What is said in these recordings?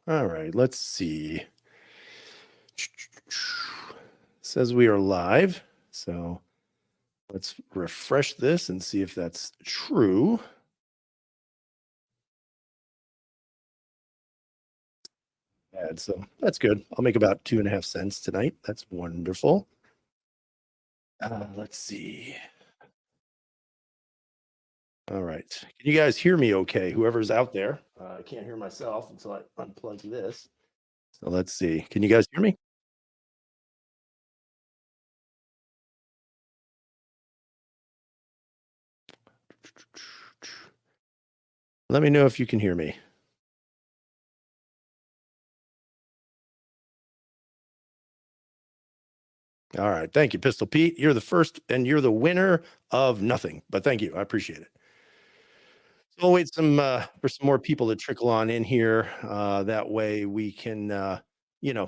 All right, let's see. Says we are live. So let's refresh this and see if that's true. And so that's good. I'll make about 2.5 cents tonight. That's wonderful. Let's see. All right. Can you guys hear me okay? Whoever's out there. I can't hear myself until I unplug this. So let's see. Can you guys hear me? Let me know if you can hear me. All right. Thank you, Pistol Pete. You're the first and you're the winner of nothing. But thank you. I appreciate it. So we'll wait for some more people to trickle on in here. That way we can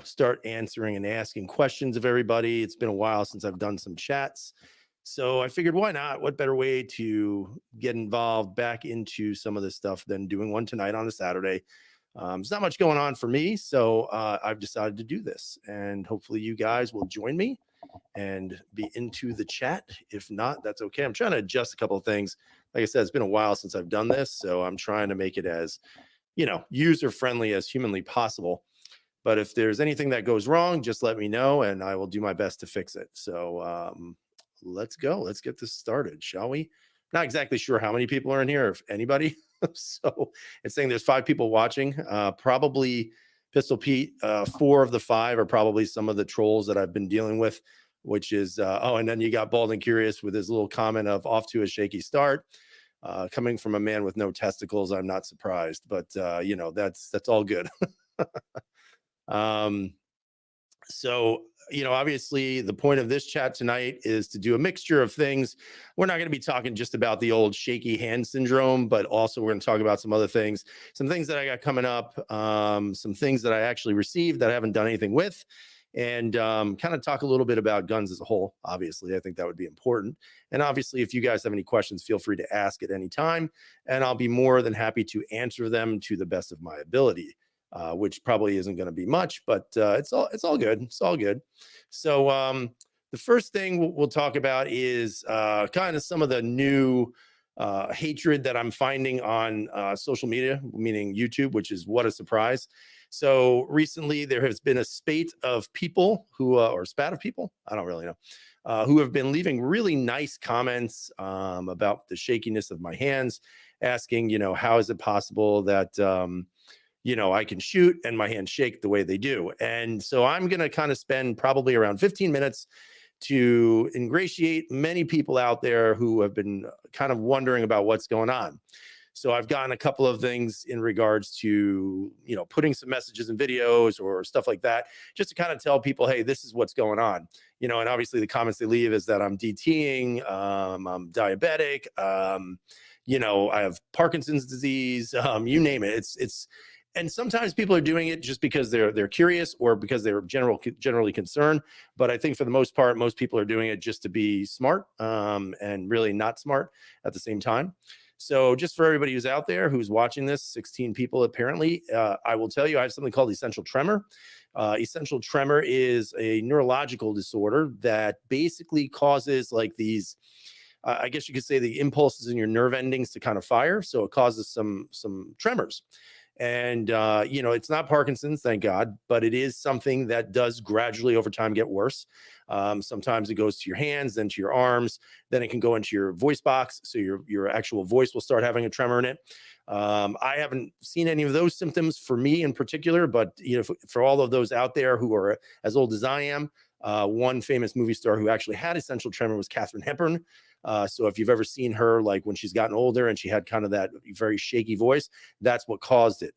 start answering and asking questions of everybody. It's been a while since I've done some chats. So I figured why not? What better way to get involved back into some of this stuff than doing one tonight on a Saturday? There's not much going on for me, so I've decided to do this, and hopefully you guys will join me and be into the chat. If not, that's okay. I'm trying to adjust a couple of things. Like I said, it's been a while since I've done this, so I'm trying to make it as, user friendly as humanly possible. But if there's anything that goes wrong, just let me know and I will do my best to fix it. So let's go. Let's get this started, shall we? Not exactly sure how many people are in here, if anybody. So it's saying there's 5 people watching. Probably Pistol Pete. 4 of the 5 are probably some of the trolls that I've been dealing with, which is and then you got Bald and Curious with his little comment of off to a shaky start. Coming from a man with no testicles, I'm not surprised, but that's all good. um, so, obviously the point of this chat tonight is to do a mixture of things. We're not going to be talking just about the old shaky hand syndrome, but also we're going to talk about some other things, some things that I got coming up, some things that I actually received that I haven't done anything with, and kind of talk a little bit about guns as a whole. Obviously, I think that would be important. And obviously, if you guys have any questions, feel free to ask at any time, and I'll be more than happy to answer them to the best of my ability. Which probably isn't going to be much, but it's all good. It's all good. So the first thing we'll talk about is kind of some of the new hatred that I'm finding on social media, meaning YouTube, which is what a surprise. So recently there has been a spate of people who, or spat of people, I don't really know, who have been leaving really nice comments about the shakiness of my hands, asking, how is it possible that I can shoot and my hands shake the way they do. And so I'm going to kind of spend probably around 15 minutes to ingratiate many people out there who have been kind of wondering about what's going on. So I've gotten a couple of things in regards to, putting some messages and videos or stuff like that, just to kind of tell people, hey, this is what's going on. And obviously the comments they leave is that I'm DTing, I'm diabetic, I have Parkinson's disease, you name it. And sometimes people are doing it just because they're curious or because they're generally concerned. But I think for the most part, most people are doing it just to be smart and really not smart at the same time. So just for everybody who's out there who's watching this, 16 people apparently, I will tell you I have something called essential tremor. Essential tremor is a neurological disorder that basically causes like these, I guess you could say, the impulses in your nerve endings to kind of fire. So it causes some tremors. And, it's not Parkinson's, thank God, but it is something that does gradually over time get worse. Sometimes it goes to your hands, then to your arms, then it can go into your voice box. So your actual voice will start having a tremor in it. I haven't seen any of those symptoms for me in particular, but, for all of those out there who are as old as I am, one famous movie star who actually had essential tremor was Katharine Hepburn. So if you've ever seen her, like when she's gotten older and she had kind of that very shaky voice, that's what caused it.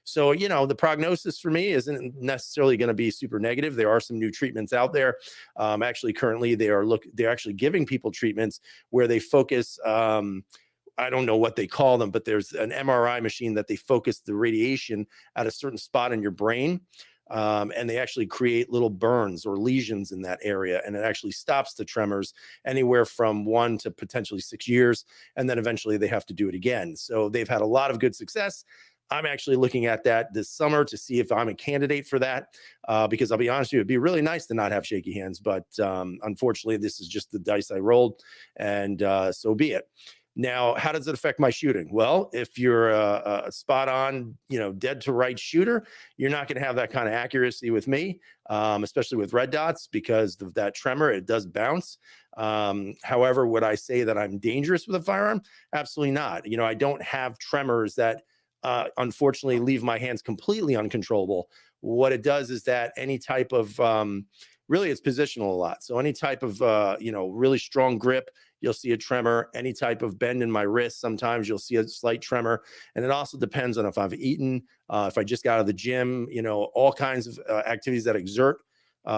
So, the prognosis for me isn't necessarily going to be super negative. There are some new treatments out there. Actually, currently they're actually giving people treatments where they focus, I don't know what they call them, but there's an MRI machine that they focus the radiation at a certain spot in your brain. And they actually create little burns or lesions in that area, and it actually stops the tremors anywhere from 1 to potentially 6 years, and then eventually they have to do it again. So they've had a lot of good success. I'm actually looking at that this summer to see if I'm a candidate for that, because I'll be honest with you, it'd be really nice to not have shaky hands, but unfortunately, this is just the dice I rolled, and so be it. Now, how does it affect my shooting? Well, if you're a spot on, dead to right shooter, you're not going to have that kind of accuracy with me, especially with red dots, because of that tremor. It does bounce. However, would I say that I'm dangerous with a firearm? Absolutely not. I don't have tremors that unfortunately leave my hands completely uncontrollable. What it does is that any type of really, it's positional a lot. So any type of really strong grip, you'll see a tremor. Any type of bend in my wrist, sometimes you'll see a slight tremor. And it also depends on if I've eaten, if I just got out of the gym, all kinds of activities that exert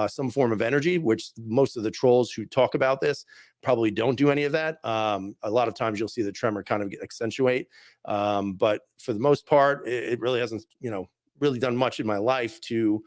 some form of energy, which most of the trolls who talk about this probably don't do any of that. A lot of times you'll see the tremor kind of accentuate. But for the most part, it really hasn't, really done much in my life to,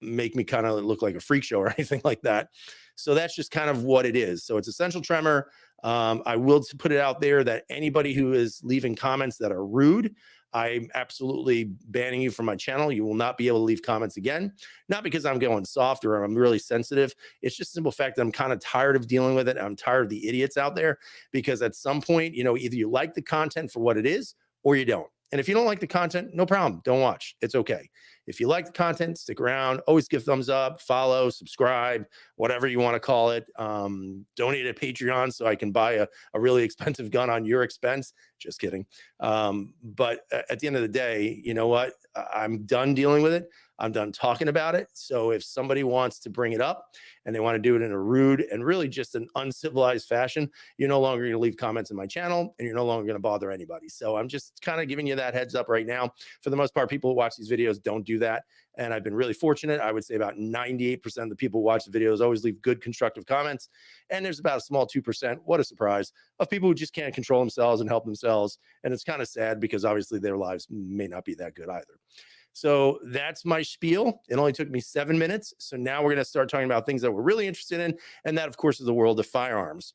make me kind of look like a freak show or anything like that. So that's just kind of what it is. So it's essential tremor. I will put it out there that anybody who is leaving comments that are rude, I'm absolutely banning you from my channel. You will not be able to leave comments again. Not because I'm going soft or I'm really sensitive. It's just simple fact that I'm kind of tired of dealing with it. I'm tired of the idiots out there, because at some point, either you like the content for what it is or you don't. And if you don't like the content, no problem. Don't watch. It's okay. If you like the content, stick around. Always give thumbs up, follow, subscribe, whatever you want to call it. Donate at Patreon so I can buy a really expensive gun on your expense. Just kidding. But at the end of the day, you know what? I'm done dealing with it. I'm done talking about it. So if somebody wants to bring it up and they want to do it in a rude and really just an uncivilized fashion, you're no longer going to leave comments in my channel and you're no longer going to bother anybody. So I'm just kind of giving you that heads up right now. For the most part, people who watch these videos don't do that. And I've been really fortunate. I would say about 98% of the people who watch the videos always leave good constructive comments. And there's about a small 2%, what a surprise, of people who just can't control themselves and help themselves. And it's kind of sad because obviously their lives may not be that good either. So that's my spiel. It only took me 7 minutes. So now we're going to start talking about things that we're really interested in. And that, of course, is the world of firearms.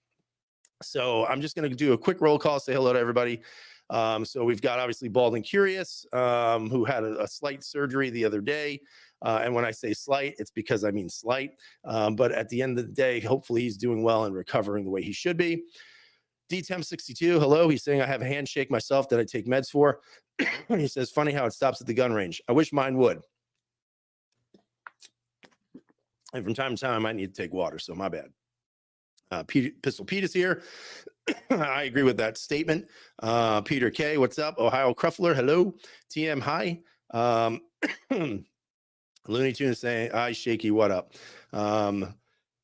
So I'm just going to do a quick roll call, say hello to everybody. So we've got obviously Bald and Curious, who had a slight surgery the other day. And when I say slight, it's because I mean slight. But at the end of the day, hopefully he's doing well and recovering the way he should be. DTEM62, hello. He's saying I have a handshake myself that I take meds for. He says, funny how it stops at the gun range. I wish mine would. And from time to time, I might need to take water, so my bad. Pistol Pete is here. I agree with that statement. Peter K, what's up? Ohio Cruffler, hello. TM, hi. Looney Tunes saying, hi, Shaky, what up?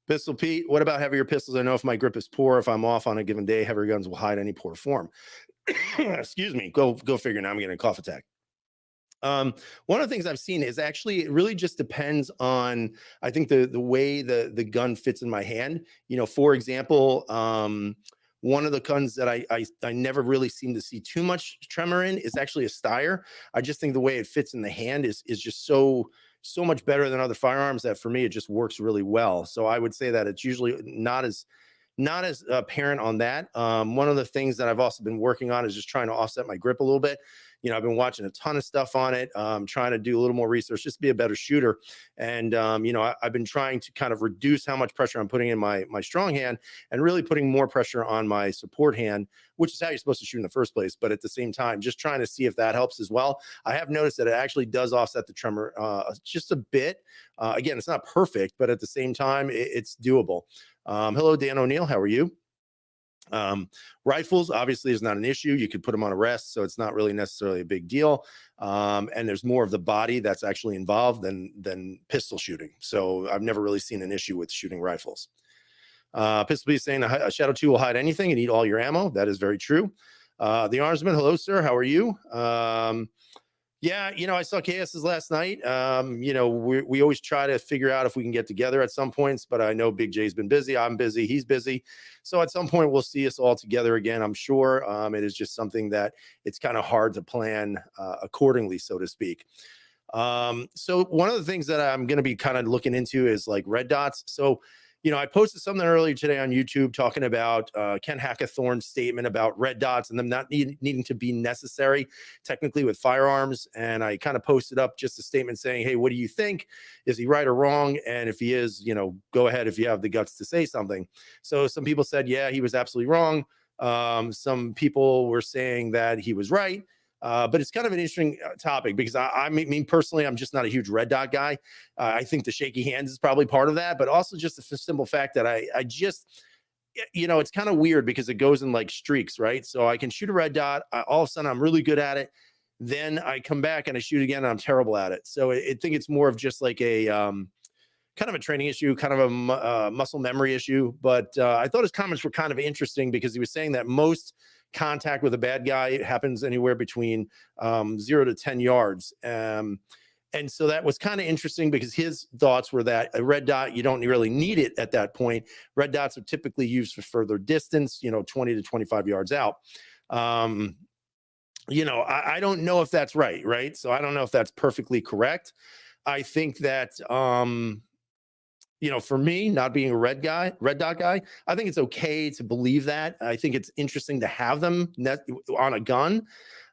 Pistol Pete, what about heavier pistols? I know if my grip is poor, if I'm off on a given day, heavier guns will hide any poor form. Excuse me. Go figure. Now I'm getting a cough attack. One of the things I've seen is actually it really just depends on, I think, the way the gun fits in my hand. For example, one of the guns that I never really seem to see too much tremor in is actually a Steyr. I just think the way it fits in the hand is just so much better than other firearms that for me it just works really well. So I would say that it's usually not as apparent on that. One of the things that I've also been working on is just trying to offset my grip a little bit. I've been watching a ton of stuff on it, trying to do a little more research, just to be a better shooter. And, I've been trying to kind of reduce how much pressure I'm putting in my strong hand and really putting more pressure on my support hand, which is how you're supposed to shoot in the first place. But at the same time, just trying to see if that helps as well. I have noticed that it actually does offset the tremor just a bit. Again, it's not perfect, but at the same time, it's doable. Hello, Dan O'Neill. How are you? Rifles obviously is not an issue. You could put them on a rest, so it's not really necessarily a big deal. And there's more of the body that's actually involved than pistol shooting. So I've never really seen an issue with shooting rifles. Pistol B is saying a Shadow 2 will hide anything and eat all your ammo. That is very true. The Armsman, hello, sir. How are you? Yeah, I saw KS's last night. We always try to figure out if we can get together at some points, but I know Big J's been busy. I'm busy. He's busy. So at some point we'll see us all together again, I'm sure. It is just something that it's kind of hard to plan accordingly, so to speak. So one of the things that I'm going to be kind of looking into is like red dots. So I posted something earlier today on YouTube talking about Ken Hackathorn's statement about red dots and them not needing to be necessary technically with firearms. And I kind of posted up just a statement saying, hey, what do you think? Is he right or wrong? And if he is, go ahead if you have the guts to say something. So some people said, yeah, he was absolutely wrong. Some people were saying that he was right. But it's kind of an interesting topic because I mean, personally, I'm just not a huge red dot guy. I think the shaky hands is probably part of that, but also just the simple fact that I just, it's kind of weird because it goes in like streaks, right? So I can shoot a red dot. All of a sudden, I'm really good at it. Then I come back and I shoot again and I'm terrible at it. So I think it's more of just like a kind of a training issue, kind of a muscle memory issue. But I thought his comments were kind of interesting because he was saying that most contact with a bad guy happens anywhere between 0 to 10 yards. And so that was kind of interesting because his thoughts were that a red dot, you don't really need it at that point. Red dots are typically used for further distance, 20 to 25 yards out. I don't know if that's right? So I don't know if that's perfectly correct. I think that for me, not being a red dot guy, I think it's okay to believe that. I think it's interesting to have them on a gun.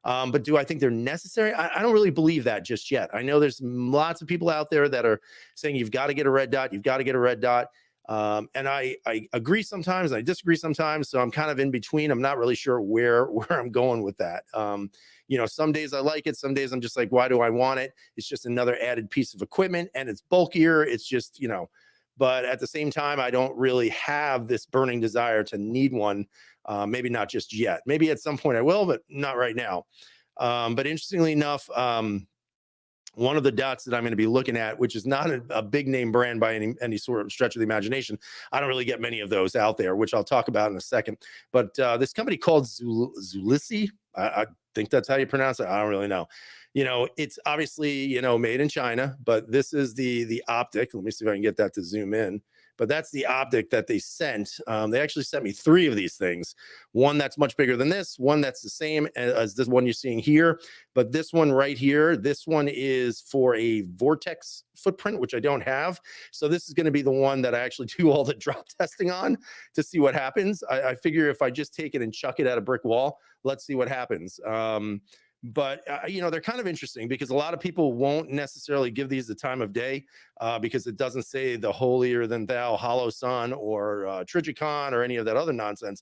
But do I think they're necessary? I don't really believe that just yet. I know there's lots of people out there that are saying you've got to get a red dot. You've got to get a red dot. And I agree sometimes, I disagree sometimes. So I'm kind of in between. I'm not really sure where I'm going with that. Some days I like it. Some days I'm just like, why do I want it? It's just another added piece of equipment and it's bulkier. It's just, but at the same time, I don't really have this burning desire to need one. Maybe not just yet. Maybe at some point I will, but not right now. But interestingly enough, one of the dots that I'm going to be looking at, which is not a big name brand by any sort of stretch of the imagination. I don't really get many of those out there, which I'll talk about in a second. But this company called Zulissi, I think that's how you pronounce it. I don't really know. It's obviously, made in China, but this is the optic. Let me see if I can get that to zoom in. But that's the optic that they sent. They actually sent me 3 of these things. One that's much bigger than this, one that's the same as this one you're seeing here. But this one right here, this one is for a vortex footprint, which I don't have. So this is going to be the one that I actually do all the drop testing on to see what happens. I figure if I just take it and chuck it at a brick wall, let's see what happens. But they're kind of interesting because a lot of people won't necessarily give these the time of day because it doesn't say the holier than thou hollow sun or Trigicon or any of that other nonsense.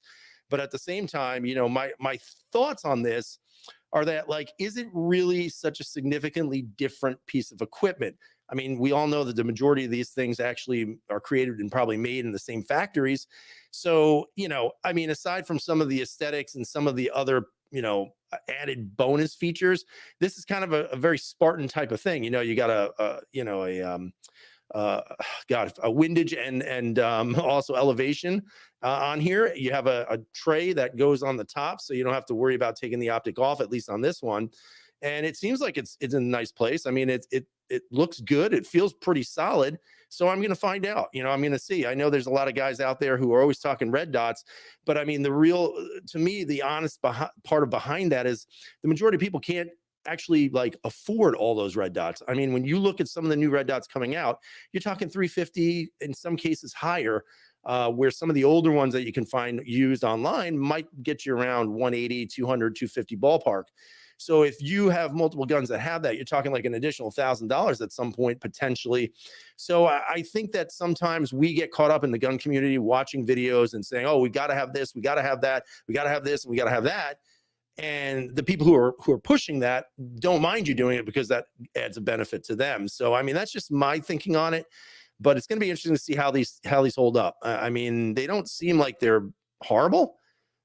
But at the same time, my thoughts on this are that, like, is it really such a significantly different piece of equipment? I mean, we all know that the majority of these things actually are created and probably made in the same factories. So, aside from some of the aesthetics and some of the other, added bonus features, this is kind of a very Spartan type of thing. You got a windage and also elevation on here. You have a tray that goes on the top, so you don't have to worry about taking the optic off, at least on this one. And it seems like it's in a nice place. I mean, it looks good. It feels pretty solid. So I'm going to find out, I'm going to see. I know there's a lot of guys out there who are always talking red dots, but I mean, to me, the honest part behind that is the majority of people can't actually like afford all those red dots. I mean, when you look at some of the new red dots coming out, you're talking 350, in some cases higher, where some of the older ones that you can find used online might get you around 180, 200, 250 ballpark. So if you have multiple guns that have that, you're talking like an additional $1,000 at some point potentially. So I think that sometimes we get caught up in the gun community watching videos and saying, oh, we got to have this, we got to have that, we got to have this, and we got to have that. And the people who are pushing that don't mind you doing it because that adds a benefit to them. So I mean, that's just my thinking on it. But it's going to be interesting to see how these hold up. I mean, they don't seem like they're horrible,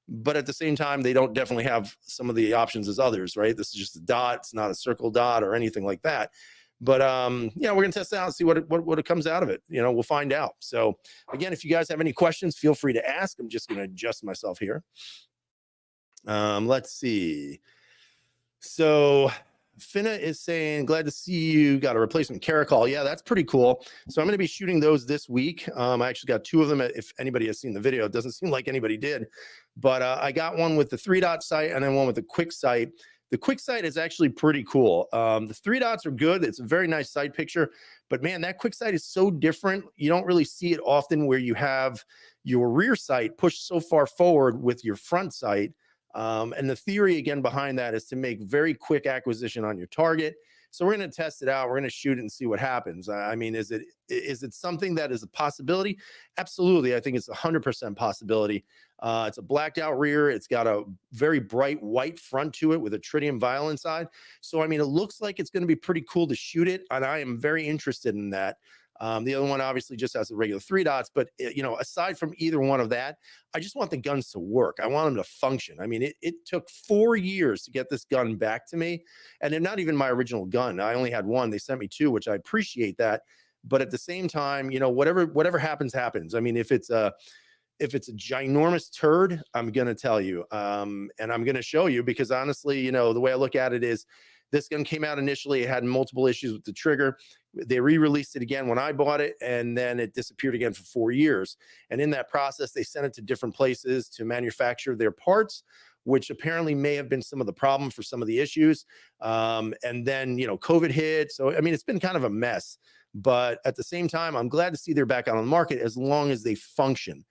but at the same time, they don't definitely have some of the options as others, right? This is just a dot. It's not a circle dot or anything like that. But we're gonna test it out and see what it comes out of it. We'll find out. So again, if you guys have any questions, feel free to ask. I'm just gonna adjust myself here. Let's see. So Finna is saying, glad to see you got a replacement Caracol. Yeah, that's pretty cool. So I'm going to be shooting those this week. I actually got 2 of them. If anybody has seen the video, it doesn't seem like anybody did, but I got one with the 3-dot sight and then one with the quick sight. The quick sight is actually pretty cool. The three dots are good. It's a very nice sight picture, but man, that quick sight is so different. You don't really see it often where you have your rear sight pushed so far forward with your front sight. And the theory again behind that is to make very quick acquisition on your target. So we're going to test it out. We're going to shoot it and see what happens. I mean, is it something that is a possibility? Absolutely. I think it's 100% possibility. It's a blacked out rear. It's got a very bright white front to it with a tritium vial inside. So, I mean, it looks like it's going to be pretty cool to shoot it. And I am very interested in that. The other one obviously just has the regular three dots, but aside from either one of that, I just want the guns to work. I want them to function. I mean, it took 4 years to get this gun back to me, and they're not even my original gun. I only had one. They sent me two, which I appreciate that. But at the same time, whatever happens, happens. I mean, if it's a ginormous turd, I'm going to tell you, and I'm going to show you, because honestly, the way I look at it is this gun came out initially. It had multiple issues with the trigger. They re-released it again when I bought it, and then it disappeared again for 4 years. And in that process, they sent it to different places to manufacture their parts, which apparently may have been some of the problem for some of the issues. And then, COVID hit. So, I mean, it's been kind of a mess. But at the same time, I'm glad to see they're back on the market as long as they function.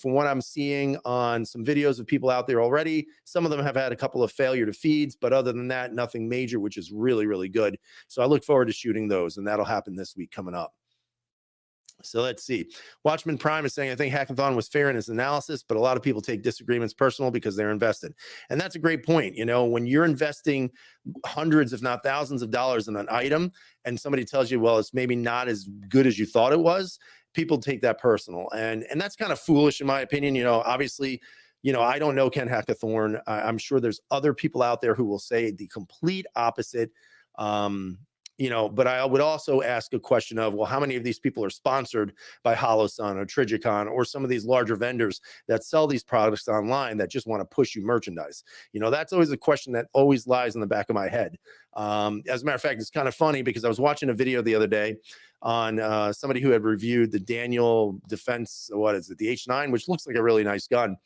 From what I'm seeing on some videos of people out there already, some of them have had a couple of failure to feeds, but other than that, nothing major, which is really, really good. So I look forward to shooting those, and that'll happen this week coming up. So let's see. Watchman Prime is saying, I think Hackathon was fair in his analysis, but a lot of people take disagreements personal because they're invested. And that's a great point. When you're investing hundreds, if not thousands of dollars in an item, and somebody tells you, well, it's maybe not as good as you thought it was, people take that personal. And that's kind of foolish, in my opinion. Obviously, I don't know Ken Hackathorn. I'm sure there's other people out there who will say the complete opposite. But I would also ask a question of, well, how many of these people are sponsored by HoloSun or Trigicon or some of these larger vendors that sell these products online that just want to push you merchandise? That's always a question that always lies in the back of my head. As a matter of fact, it's kind of funny because I was watching a video the other day on somebody who had reviewed the Daniel Defense, the H9, which looks like a really nice gun.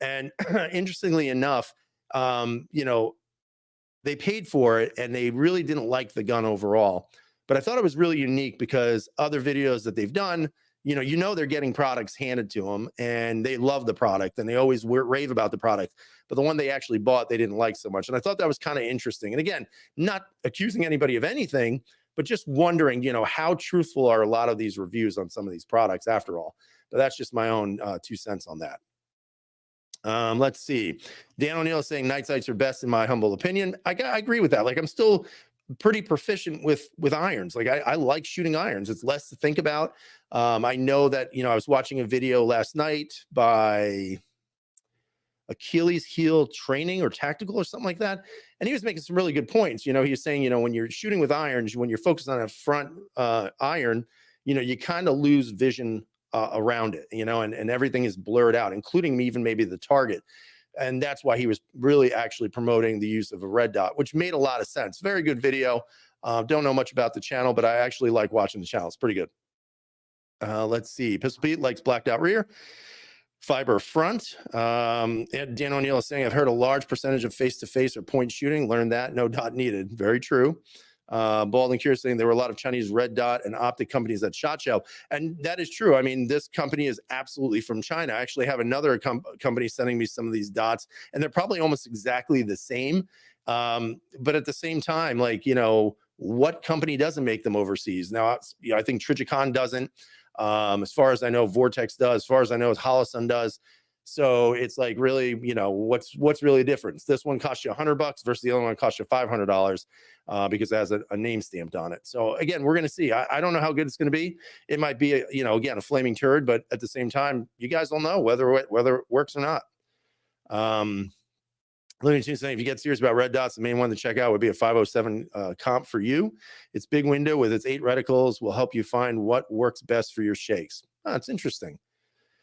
And interestingly enough, they paid for it and they really didn't like the gun overall. But I thought it was really unique because other videos that they've done, they're getting products handed to them and they love the product and they always rave about the product. But the one they actually bought, they didn't like so much. And I thought that was kind of interesting. And again, not accusing anybody of anything, but just wondering, how truthful are a lot of these reviews on some of these products after all. But that's just my own 2 cents on that. Let's see. Dan O'Neill is saying night sights are best in my humble opinion. I agree with that. Like, I'm still pretty proficient with irons. Like, I like shooting irons. It's less to think about. I know that, I was watching a video last night by Achilles Heel Training or Tactical or something like that. And he was making some really good points. He was saying, when you're shooting with irons, when you're focused on a front iron, you kind of lose vision around it, and everything is blurred out, including even maybe the target. And that's why he was really actually promoting the use of a red dot, which made a lot of sense. Very good video. Don't know much about the channel, but I actually like watching the channel. It's pretty good. Let's see. Pistol Pete likes blacked out rear, fiber front. And Dan O'Neill is saying, I've heard a large percentage of face-to-face or point shooting. Learned that. No dot needed. Very true. Baldwin Cure saying there were a lot of Chinese red dot and optic companies that shot shell. And that is true. I mean, this company is absolutely from China. I actually have another company sending me some of these dots, and they're probably almost exactly the same. But at the same time, what company doesn't make them overseas? Now, I think Trigicon doesn't. As far as I know, Vortex does. As far as I know, HoloSun does. So it's like, really, what's really the difference? This one costs you $100 versus the other one costs you $500 because it has a name stamped on it. So again, we're going to see. I don't know how good it's going to be. It might be, again, a flaming turd, but at the same time, you guys will know whether it works or not. Looney Tunes saying, if you get serious about red dots, the main one to check out would be a 507 comp for you. Its big window with its 8 reticles will help you find what works best for your shakes. Oh, that's interesting.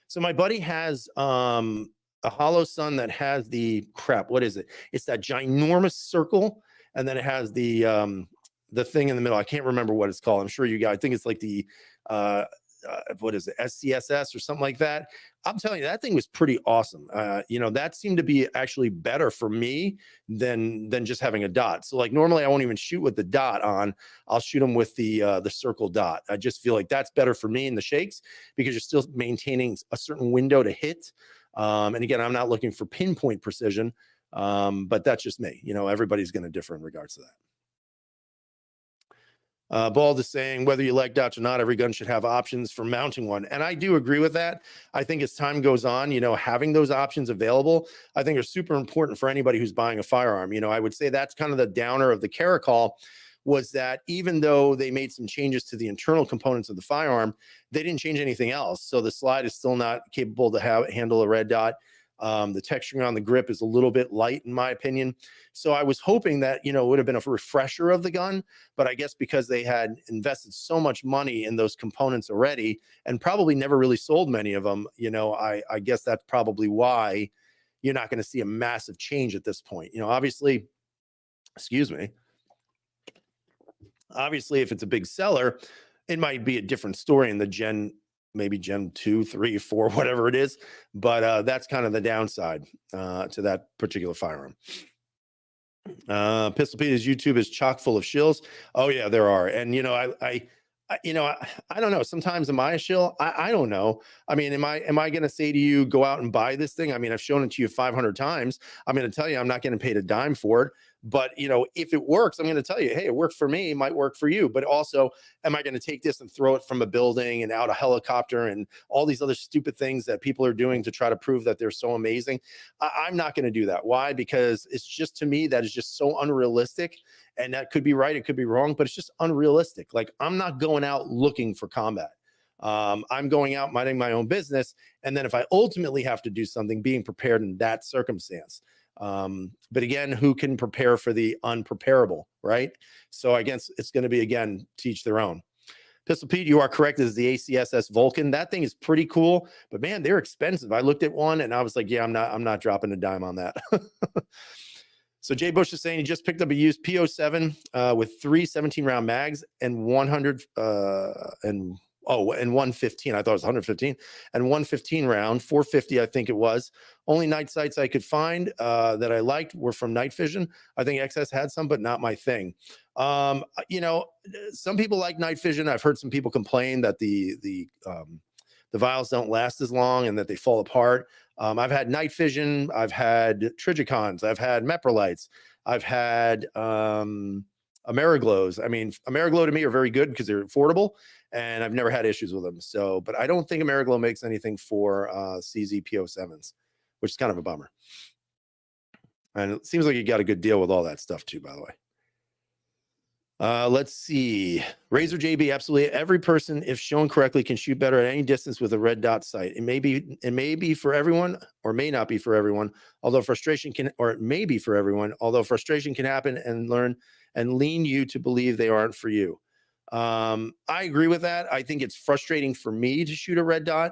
So my buddy has a HoloSun that has what is it? It's that ginormous circle, and then it has the thing in the middle. I can't remember what it's called. I'm sure you guys, I think it's like the what is it, SCSS or something like that. I'm telling you, that thing was pretty awesome. That seemed to be actually better for me than just having a dot. So like normally I won't even shoot with the dot on. I'll shoot them with the circle dot. I just feel like that's better for me in the shakes because you're still maintaining a certain window to hit. And again, I'm not looking for pinpoint precision, but that's just me. Everybody's going to differ in regards to that. Bald is saying whether you like dots or not, every gun should have options for mounting one. And I do agree with that. I think as time goes on, having those options available, I think are super important for anybody who's buying a firearm. I would say that's kind of the downer of the Caracol was that even though they made some changes to the internal components of the firearm, they didn't change anything else. So the slide is still not capable to handle a red dot. The texturing on the grip is a little bit light, in my opinion. So I was hoping that, it would have been a refresher of the gun. But I guess because they had invested so much money in those components already and probably never really sold many of them, I guess that's probably why you're not going to see a massive change at this point. Obviously, excuse me. Obviously, if it's a big seller, it might be a different story in the maybe Gen 2, 3, 4, whatever it is. But that's kind of the downside to that particular firearm. Pistol Pete's YouTube is chock full of shills. Oh yeah, there are. And I don't know. Sometimes am I a shill? I don't know. I mean, am I going to say to you, go out and buy this thing? I mean, I've shown it to you 500 times. I'm going to tell you, I'm not getting paid a dime for it. But if it works, I'm going to tell you, hey, it worked for me. It might work for you. But also, am I going to take this and throw it from a building and out a helicopter and all these other stupid things that people are doing to try to prove that they're so amazing? I'm not going to do that. Why? Because it's just, to me, that is just so unrealistic. And that could be right, it could be wrong, but it's just unrealistic. Like, I'm not going out looking for combat. I'm going out minding my own business. And then if I ultimately have to do something, being prepared in that circumstance. But again, who can prepare for the unpreparable, right? So I guess it's going to be, again, teach their own. Pistol Pete, you are correct. This is the ACSS Vulcan. That thing is pretty cool, but man, they're expensive. I looked at one and I was like, yeah, I'm not dropping a dime on that. So Jay Bush is saying he just picked up a used P07 with 3 17-round mags and 100 and 115. I thought it was 115 and 115 round, 450, I think it was. Only night sights I could find that I liked were from Night Vision. I think XS had some, but not my thing. Some people like Night Vision. I've heard some people complain that the vials don't last as long and that they fall apart. I've had Night Vision, I've had Trigicons, I've had Meprolites, I've had Ameriglows. I mean, Ameriglow to me are very good because they're affordable, and I've never had issues with them. So, but I don't think Ameriglow makes anything for CZ P07s, which is kind of a bummer. And it seems like you got a good deal with all that stuff too, by the way. Let's see. Razor JB, absolutely. Every person, if shown correctly, can shoot better at any distance with a red dot sight. It may be for everyone, or may not be for everyone. Although frustration can, or it may be for everyone. Although frustration can happen and lean you to believe they aren't for you. I agree with that. I think it's frustrating for me to shoot a red dot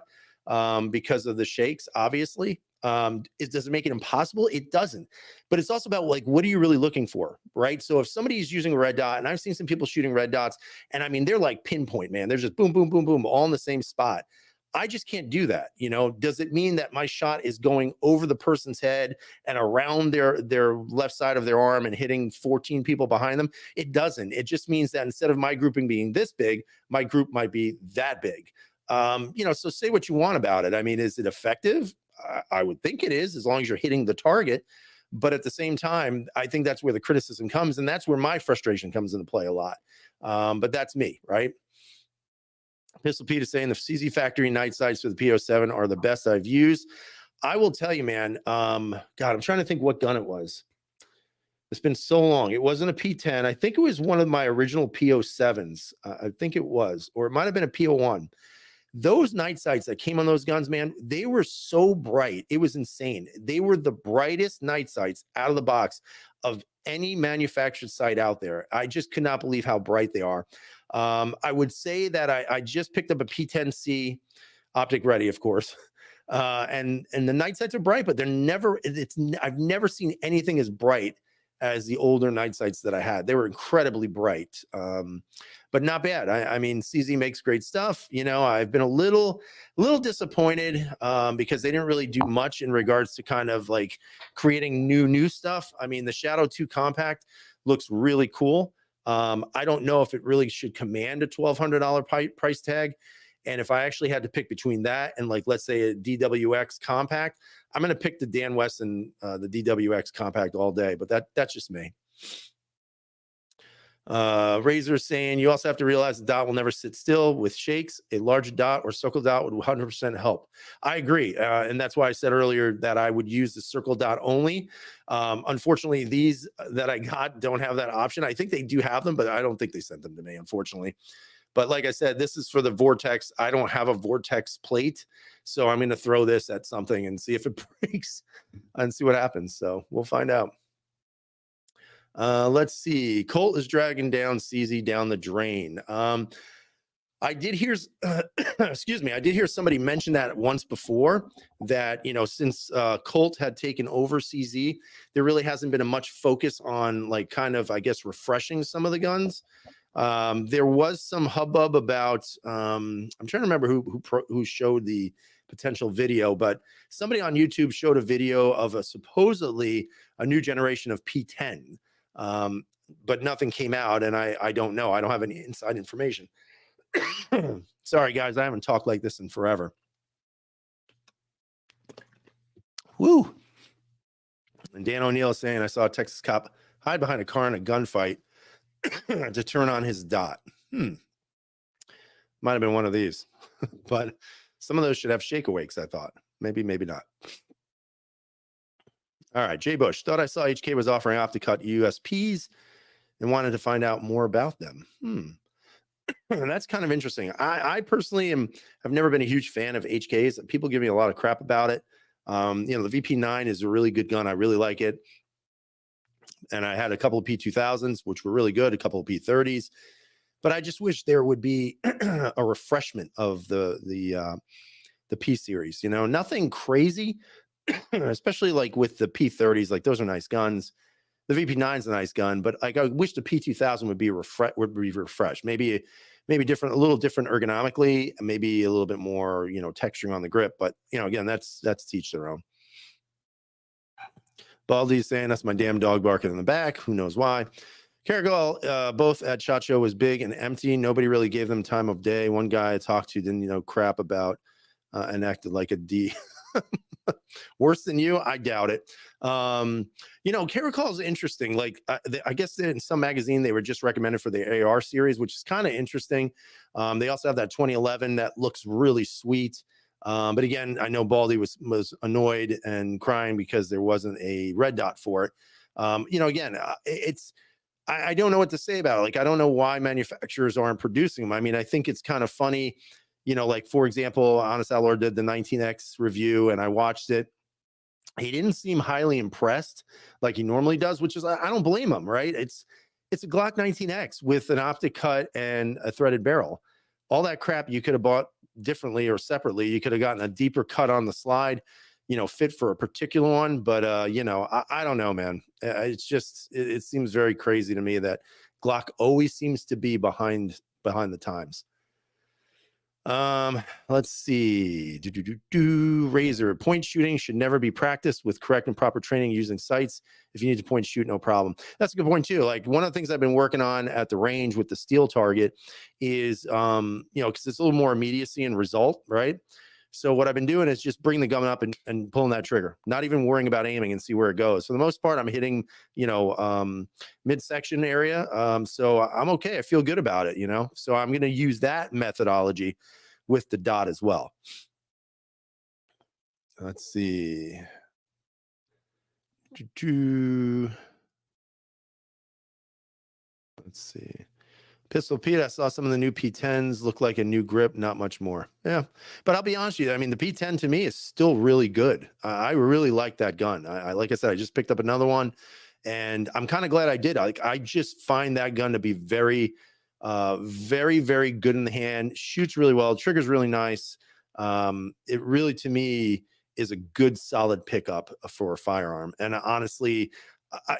because of the shakes, obviously. Does it make it impossible? It doesn't. But it's also about, like, what are you really looking for, right? So if somebody's using a red dot, and I've seen some people shooting red dots, and I mean, they're like pinpoint, man. They're just boom, boom, boom, boom, all in the same spot. I just can't do that. Does it mean that my shot is going over the person's head and around their left side of their arm and hitting 14 people behind them? It doesn't. It just means that instead of my grouping being this big, my group might be that big. So say what you want about it. I mean, is it effective? I would think it is, as long as you're hitting the target. But at the same time, I think that's where the criticism comes, and that's where my frustration comes into play a lot. But that's me, right? Pistol Pete is saying the CZ Factory night sights for the P07 are the best I've used. I will tell you, man. God, I'm trying to think what gun it was. It's been so long. It wasn't a P10. I think it was one of my original P07s. I think it was, or it might have been a P01. Those night sights that came on those guns, man, they were so bright. It was insane. They were the brightest night sights out of the box of any manufactured sight out there. I just could not believe how bright they are. I would say that I just picked up a P10C optic ready, of course. And the night sights are bright, but they're never, I've never seen anything as bright as the older night sights that I had. They were incredibly bright, but not bad. I mean, CZ makes great stuff. You know, I've been a little disappointed because they didn't really do much in regards to kind of like creating new stuff. I mean, the Shadow 2 Compact looks really cool. I don't know if it really should command a $1,200 price tag. And if I actually had to pick between that and, like, let's say a DWX Compact, I'm going to pick the Dan Weston, the DWX Compact all day. But that's just me. Razor saying you also have to realize the dot will never sit still. With shakes, a large dot or circle dot would 100% help. I agree. And that's why I said earlier that I would use the circle dot only. Unfortunately, these that I got don't have that option. I think they do have them, but I don't think they sent them to me, unfortunately. But like I said, this is for the Vortex. I don't have a Vortex plate, so I'm going to throw this at something and see if it breaks and see what happens. So we'll find out. Let's see. Colt is dragging down CZ down the drain. I did hear, excuse me, I did hear somebody mention that once before, that, you know, since Colt had taken over CZ, there really hasn't been a much focus on, like, kind of, I guess, refreshing some of the guns. There was some hubbub about, I'm trying to remember who showed the potential video, but somebody on YouTube showed a video of supposedly a new generation of P10. But nothing came out, and I don't know. I don't have any inside information. Sorry, guys, I haven't talked like this in forever. Woo. And Dan O'Neill is saying, I saw a Texas cop hide behind a car in a gunfight to turn on his dot. Might have been one of these, but some of those should have shake awakes, I thought. Maybe not. All right, Jay Bush, thought I saw HK was offering OptiCut USPs and wanted to find out more about them. And that's kind of interesting. I personally have never been a huge fan of HKs. People give me a lot of crap about it. You know, the VP9 is a really good gun. I really like it. And I had a couple of P2000s, which were really good, a couple of P30s. But I just wish there would be a refreshment of the P series. You know, nothing crazy, especially like with the P30s. Like, those are nice guns. The VP9 is a nice gun, but like, I wish the P2000 would be refreshed. Maybe different, a little different ergonomically, maybe a little bit more, you know, texturing on the grip. But, you know, again, that's to each their own. Baldy's saying that's my damn dog barking in the back. Who knows why? Caragol, both at SHOT Show was big and empty. Nobody really gave them time of day. One guy I talked to didn't, you know, crap about and acted like a D. Worse than you? I doubt it. You know, Caragol is interesting. Like, I guess in some magazine they were just recommended for the AR series, which is kind of interesting. They also have that 2011 that looks really sweet. But again, I know Baldy was annoyed and crying because there wasn't a red dot for it. You know, again, I don't know what to say about it. Like, I don't know why manufacturers aren't producing them. I mean, I think it's kind of funny. You know, like, for example, Honest Outlaw did the 19X review and I watched it. He didn't seem highly impressed like he normally does, which is, I don't blame him, right? It's a Glock 19X with an optic cut and a threaded barrel. All that crap you could have bought differently or separately. You could have gotten a deeper cut on the slide, you know, fit for a particular one. But, you know, I don't know, man. It's just, it seems very crazy to me that Glock always seems to be behind the times. Let's see. Razor, point shooting should never be practiced with correct and proper training using sights. If you need to point shoot, no problem. That's a good point too. Like, one of the things I've been working on at the range with the steel target is, you know, because it's a little more immediacy and result, right? So what I've been doing is just bringing the gun up and pulling that trigger, not even worrying about aiming and see where it goes. For the most part, I'm hitting, you know, midsection area. So I'm okay. I feel good about it, you know? So I'm going to use that methodology with the dot as well. Let's see. Let's see. Pistol Pete, I saw some of the new P10s look like a new grip, not much more. Yeah, but I'll be honest with you. I mean, the P10 to me is still really good. I really like that gun. Like I said, I just picked up another one, and I'm kind of glad I did. I just find that gun to be very, very good in the hand. Shoots really well. Trigger's really nice. It really, to me, is a good solid pickup for a firearm. And honestly,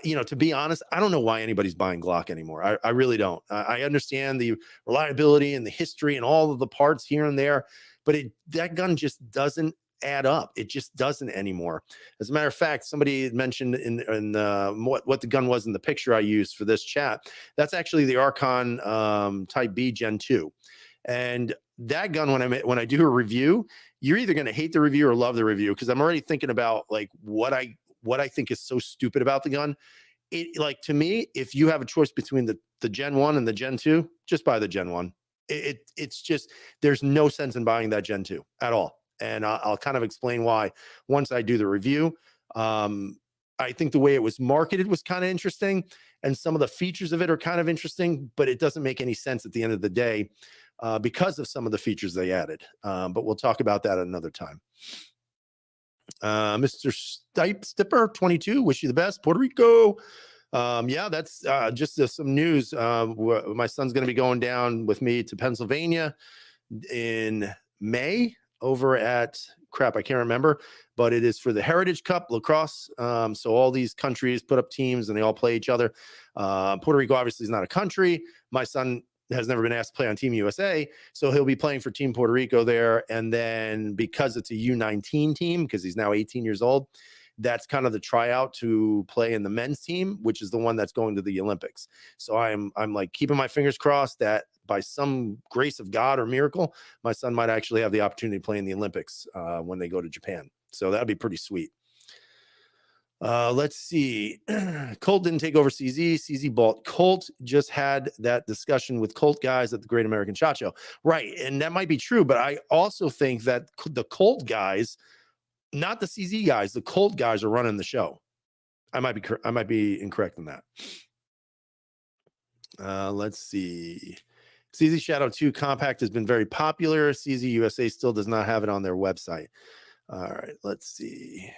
to be honest, I don't know why anybody's buying Glock anymore. I really don't. I understand the reliability and the history and all of the parts here and there, but that gun just doesn't add up. It just doesn't anymore. As a matter of fact, somebody had mentioned what the gun was in the picture I used for this chat. That's actually the Archon Type B Gen 2. And that gun, when I do a review, you're either going to hate the review or love the review, because I'm already thinking about like what I think is so stupid about the gun. Like, to me, if you have a choice between the Gen 1 and the Gen 2, just buy the Gen 1. It's just, there's no sense in buying that Gen 2 at all. And I'll kind of explain why once I do the review. I think the way it was marketed was kind of interesting, and some of the features of it are kind of interesting, but it doesn't make any sense at the end of the day because of some of the features they added. But we'll talk about that another time. Mr. Stipper 22, wish you the best, Puerto Rico. Yeah, that's just some news. My son's going to be going down with me to Pennsylvania in May over at I can't remember, but it is for the Heritage Cup lacrosse. So all these countries put up teams and they all play each other. Puerto Rico obviously is not a country. My son has never been asked to play on Team USA, so he'll be playing for Team Puerto Rico there. And then because it's a U19 team, because he's now 18 years old, that's kind of the tryout to play in the men's team, which is the one that's going to the Olympics. So I'm like keeping my fingers crossed that by some grace of God or miracle, my son might actually have the opportunity to play in the Olympics when they go to Japan. So that'd be pretty sweet. Let's see. Colt didn't take over CZ. CZ bought Colt. Just had that discussion with Colt guys at the Great American SHOT Show. Right. And that might be true, but I also think that the Colt guys, not the CZ guys, the Colt guys are running the show. I might be incorrect in that. Let's see. CZ Shadow 2 Compact has been very popular. CZ USA still does not have it on their website. All right, let's see.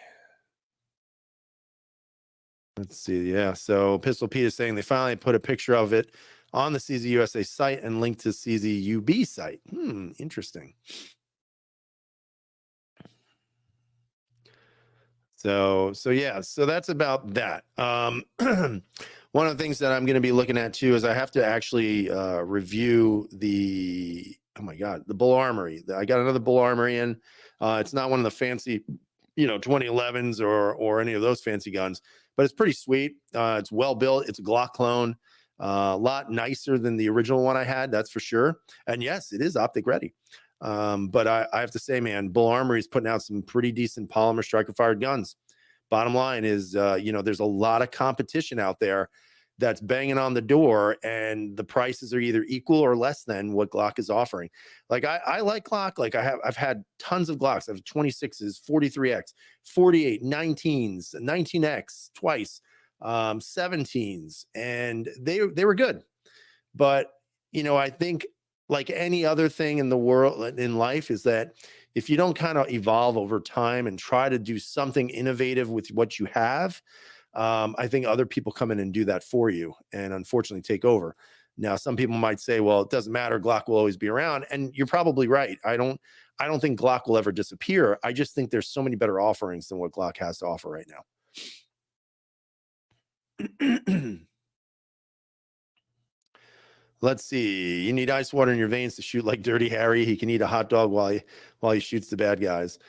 Yeah, so Pistol Pete is saying they finally put a picture of it on the CZ USA site and linked to CZ UB site. Interesting. So yeah, so that's about that. One of the things that I'm going to be looking at too is I have to actually review the Bull Armory. I got another Bull Armory in. It's not one of the fancy, 2011s or any of those fancy guns, but it's pretty sweet. It's well built. It's a Glock clone. A lot nicer than the original one I had, that's for sure. And yes, it is optic ready. But I have to say, man, Bull Armory is putting out some pretty decent polymer striker fired guns. Bottom line is, there's a lot of competition out there that's banging on the door, and the prices are either equal or less than what Glock is offering. Like I like Glock. Like I've had tons of Glocks. I have 26s, 43X, 48, 19s, 19X twice, 17s, and they were good. But I think, like any other thing in the world, in life, is that if you don't kind of evolve over time and try to do something innovative with what you have, I think other people come in and do that for you and unfortunately take over. Now, some people might say, well, it doesn't matter, Glock will always be around. And you're probably right. I don't think Glock will ever disappear. I just think there's so many better offerings than what Glock has to offer right now. Let's see. You need ice water in your veins to shoot like Dirty Harry. He can eat a hot dog while he shoots the bad guys.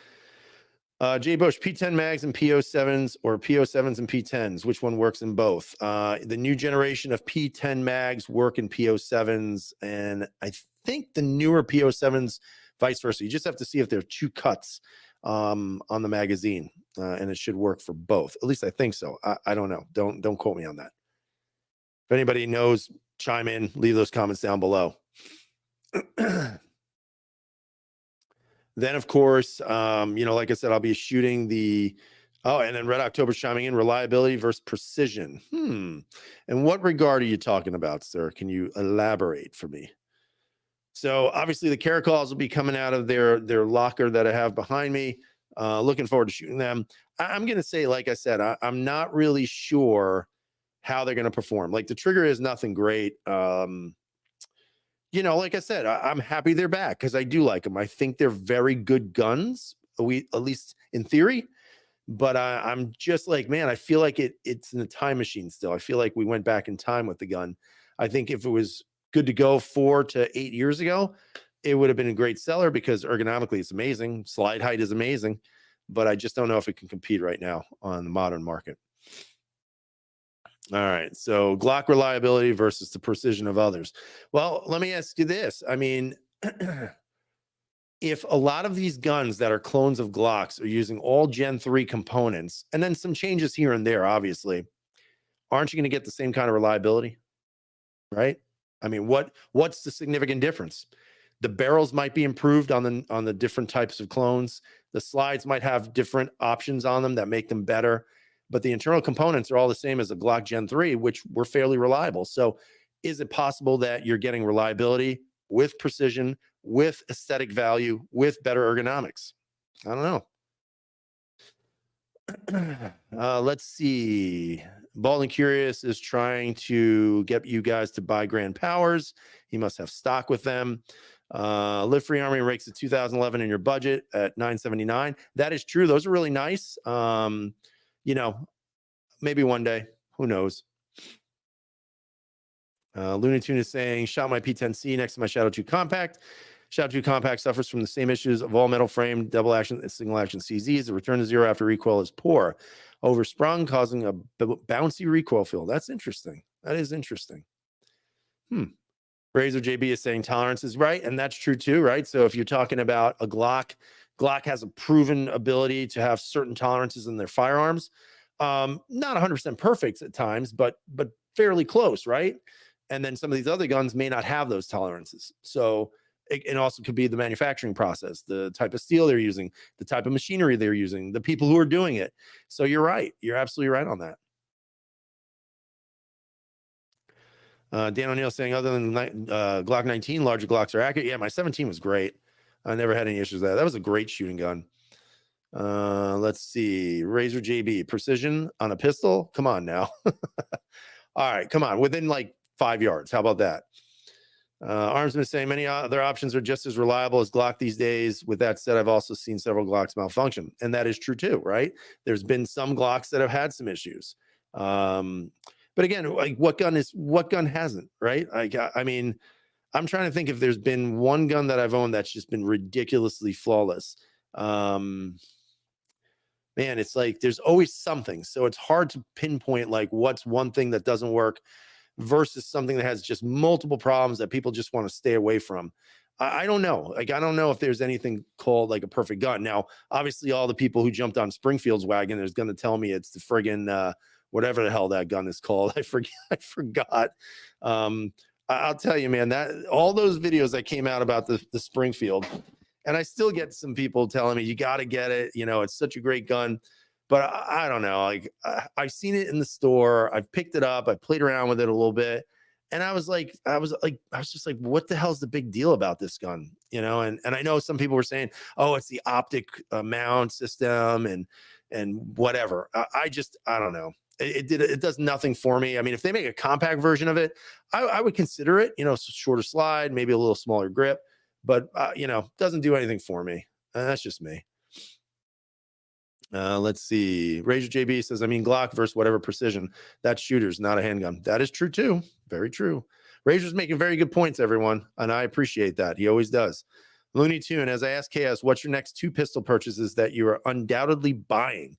Jay Bush, P10 mags and PO7s, or PO7s and P10s. Which one works in both? The new generation of P10 mags work in PO7s, and I think the newer PO7s, vice versa. You just have to see if there are two cuts on the magazine, and it should work for both. At least I think so. I don't know. Don't quote me on that. If anybody knows, chime in, leave those comments down below. Then, of course, like I said, I'll be shooting and then Red October's chiming in, reliability versus precision. In what regard are you talking about, sir? Can you elaborate for me? So obviously the caracols will be coming out of their locker that I have behind me. Looking forward to shooting them. I'm going to say, like I said, I'm not really sure how they're going to perform. Like, the trigger is nothing great. Like I said, I'm happy they're back because I do like them. I think they're very good guns, at least in theory. But I'm just like, man, I feel like it's in a time machine still. I feel like we went back in time with the gun. I think if it was good to go 4 to 8 years ago, it would have been a great seller because ergonomically it's amazing. Slide height is amazing, but I just don't know if it can compete right now on the modern market. All right. So Glock reliability versus the precision of others. Well, let me ask you this. I mean, if a lot of these guns that are clones of Glocks are using all Gen 3 components and then some changes here and there, obviously, aren't you going to get the same kind of reliability? Right? I mean, what's the significant difference? The barrels might be improved on the different types of clones. The slides might have different options on them that make them better, but the internal components are all the same as a Glock Gen 3, which were fairly reliable. So, is it possible that you're getting reliability with precision, with aesthetic value, with better ergonomics? I don't know. Let's see. Bald and Curious is trying to get you guys to buy Grand Powers. He must have stock with them. Live Free Army ranks at 2011 in your budget at 979. That is true. Those are really nice. You know, maybe one day. Who knows? Looney Tune is saying, shot my P10C next to my Shadow 2 Compact. Shadow 2 Compact suffers from the same issues of all metal frame, double action, single action CZs. The return to zero after recoil is poor. Oversprung, causing a bouncy recoil feel. That's interesting. That is interesting. Razor JB is saying tolerance is right, and that's true too, right? So if you're talking about a Glock has a proven ability to have certain tolerances in their firearms. Not 100% perfect at times, but fairly close, right? And then some of these other guns may not have those tolerances. So it also could be the manufacturing process, the type of steel they're using, the type of machinery they're using, the people who are doing it. So you're right. You're absolutely right on that. Dan O'Neill saying, other than Glock 19, larger Glocks are accurate. Yeah, my 17 was great. I never had any issues with that. That was a great shooting gun. Let's see. Razor JB, precision on a pistol. Come on now. All right, come on. Within like 5 yards. How about that? Armsman saying many other options are just as reliable as Glock these days. With that said, I've also seen several Glocks malfunction, and that is true too, right? There's been some Glocks that have had some issues. But again, like what gun hasn't, right? I mean, I'm trying to think if there's been one gun that I've owned that's just been ridiculously flawless. Man, it's like there's always something. So it's hard to pinpoint like what's one thing that doesn't work versus something that has just multiple problems that people just want to stay away from. I don't know. Like, I don't know if there's anything called like a perfect gun. Now, obviously, all the people who jumped on Springfield's wagon is going to tell me it's the friggin' whatever the hell that gun is called. I forgot. I'll tell you, man, that all those videos that came out about the Springfield, and I still get some people telling me you got to get it. You know, it's such a great gun. But I don't know. Like I've seen it in the store. I've picked it up. I played around with it a little bit, and I was just like, what the hell's the big deal about this gun? You know, and I know some people were saying, oh, it's the optic mount system and whatever. I don't know. It does nothing for me. I mean, if they make a compact version of it, I would consider it. You know, shorter slide, maybe a little smaller grip, but you know, doesn't do anything for me. That's just me. Let's see. Razor JB says, I mean, Glock versus whatever precision. That's shooters, not a handgun. That is true too. Very true. Razor's making very good points, everyone. And I appreciate that. He always does. Looney Tune, as I ask Chaos, what's your next 2 pistol purchases that you are undoubtedly buying?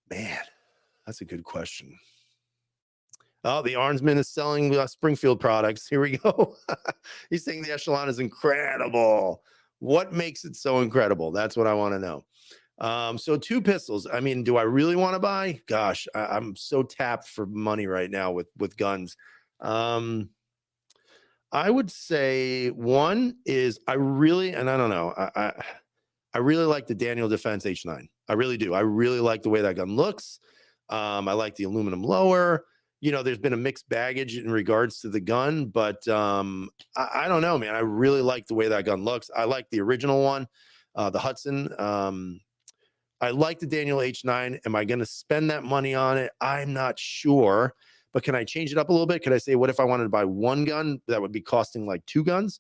Man, that's a good question. Oh, the Arnsman is selling Springfield products. Here we go. He's saying the Echelon is incredible. What makes it so incredible? That's what I want to know. So 2 pistols. I mean, do I really want to buy? Gosh, I'm so tapped for money right now with guns. I would say one is I really, and I don't know, I really like the Daniel Defense H9. I really do. I really like the way that gun looks. I like the aluminum lower. You know, there's been a mixed baggage in regards to the gun, but I don't know, man. I really like the way that gun looks. I like the original one, the Hudson. I like the Daniel H9. Am I going to spend that money on it? I'm not sure. But can I change it up a little bit? Could I say, what if I wanted to buy one gun that would be costing like 2 guns?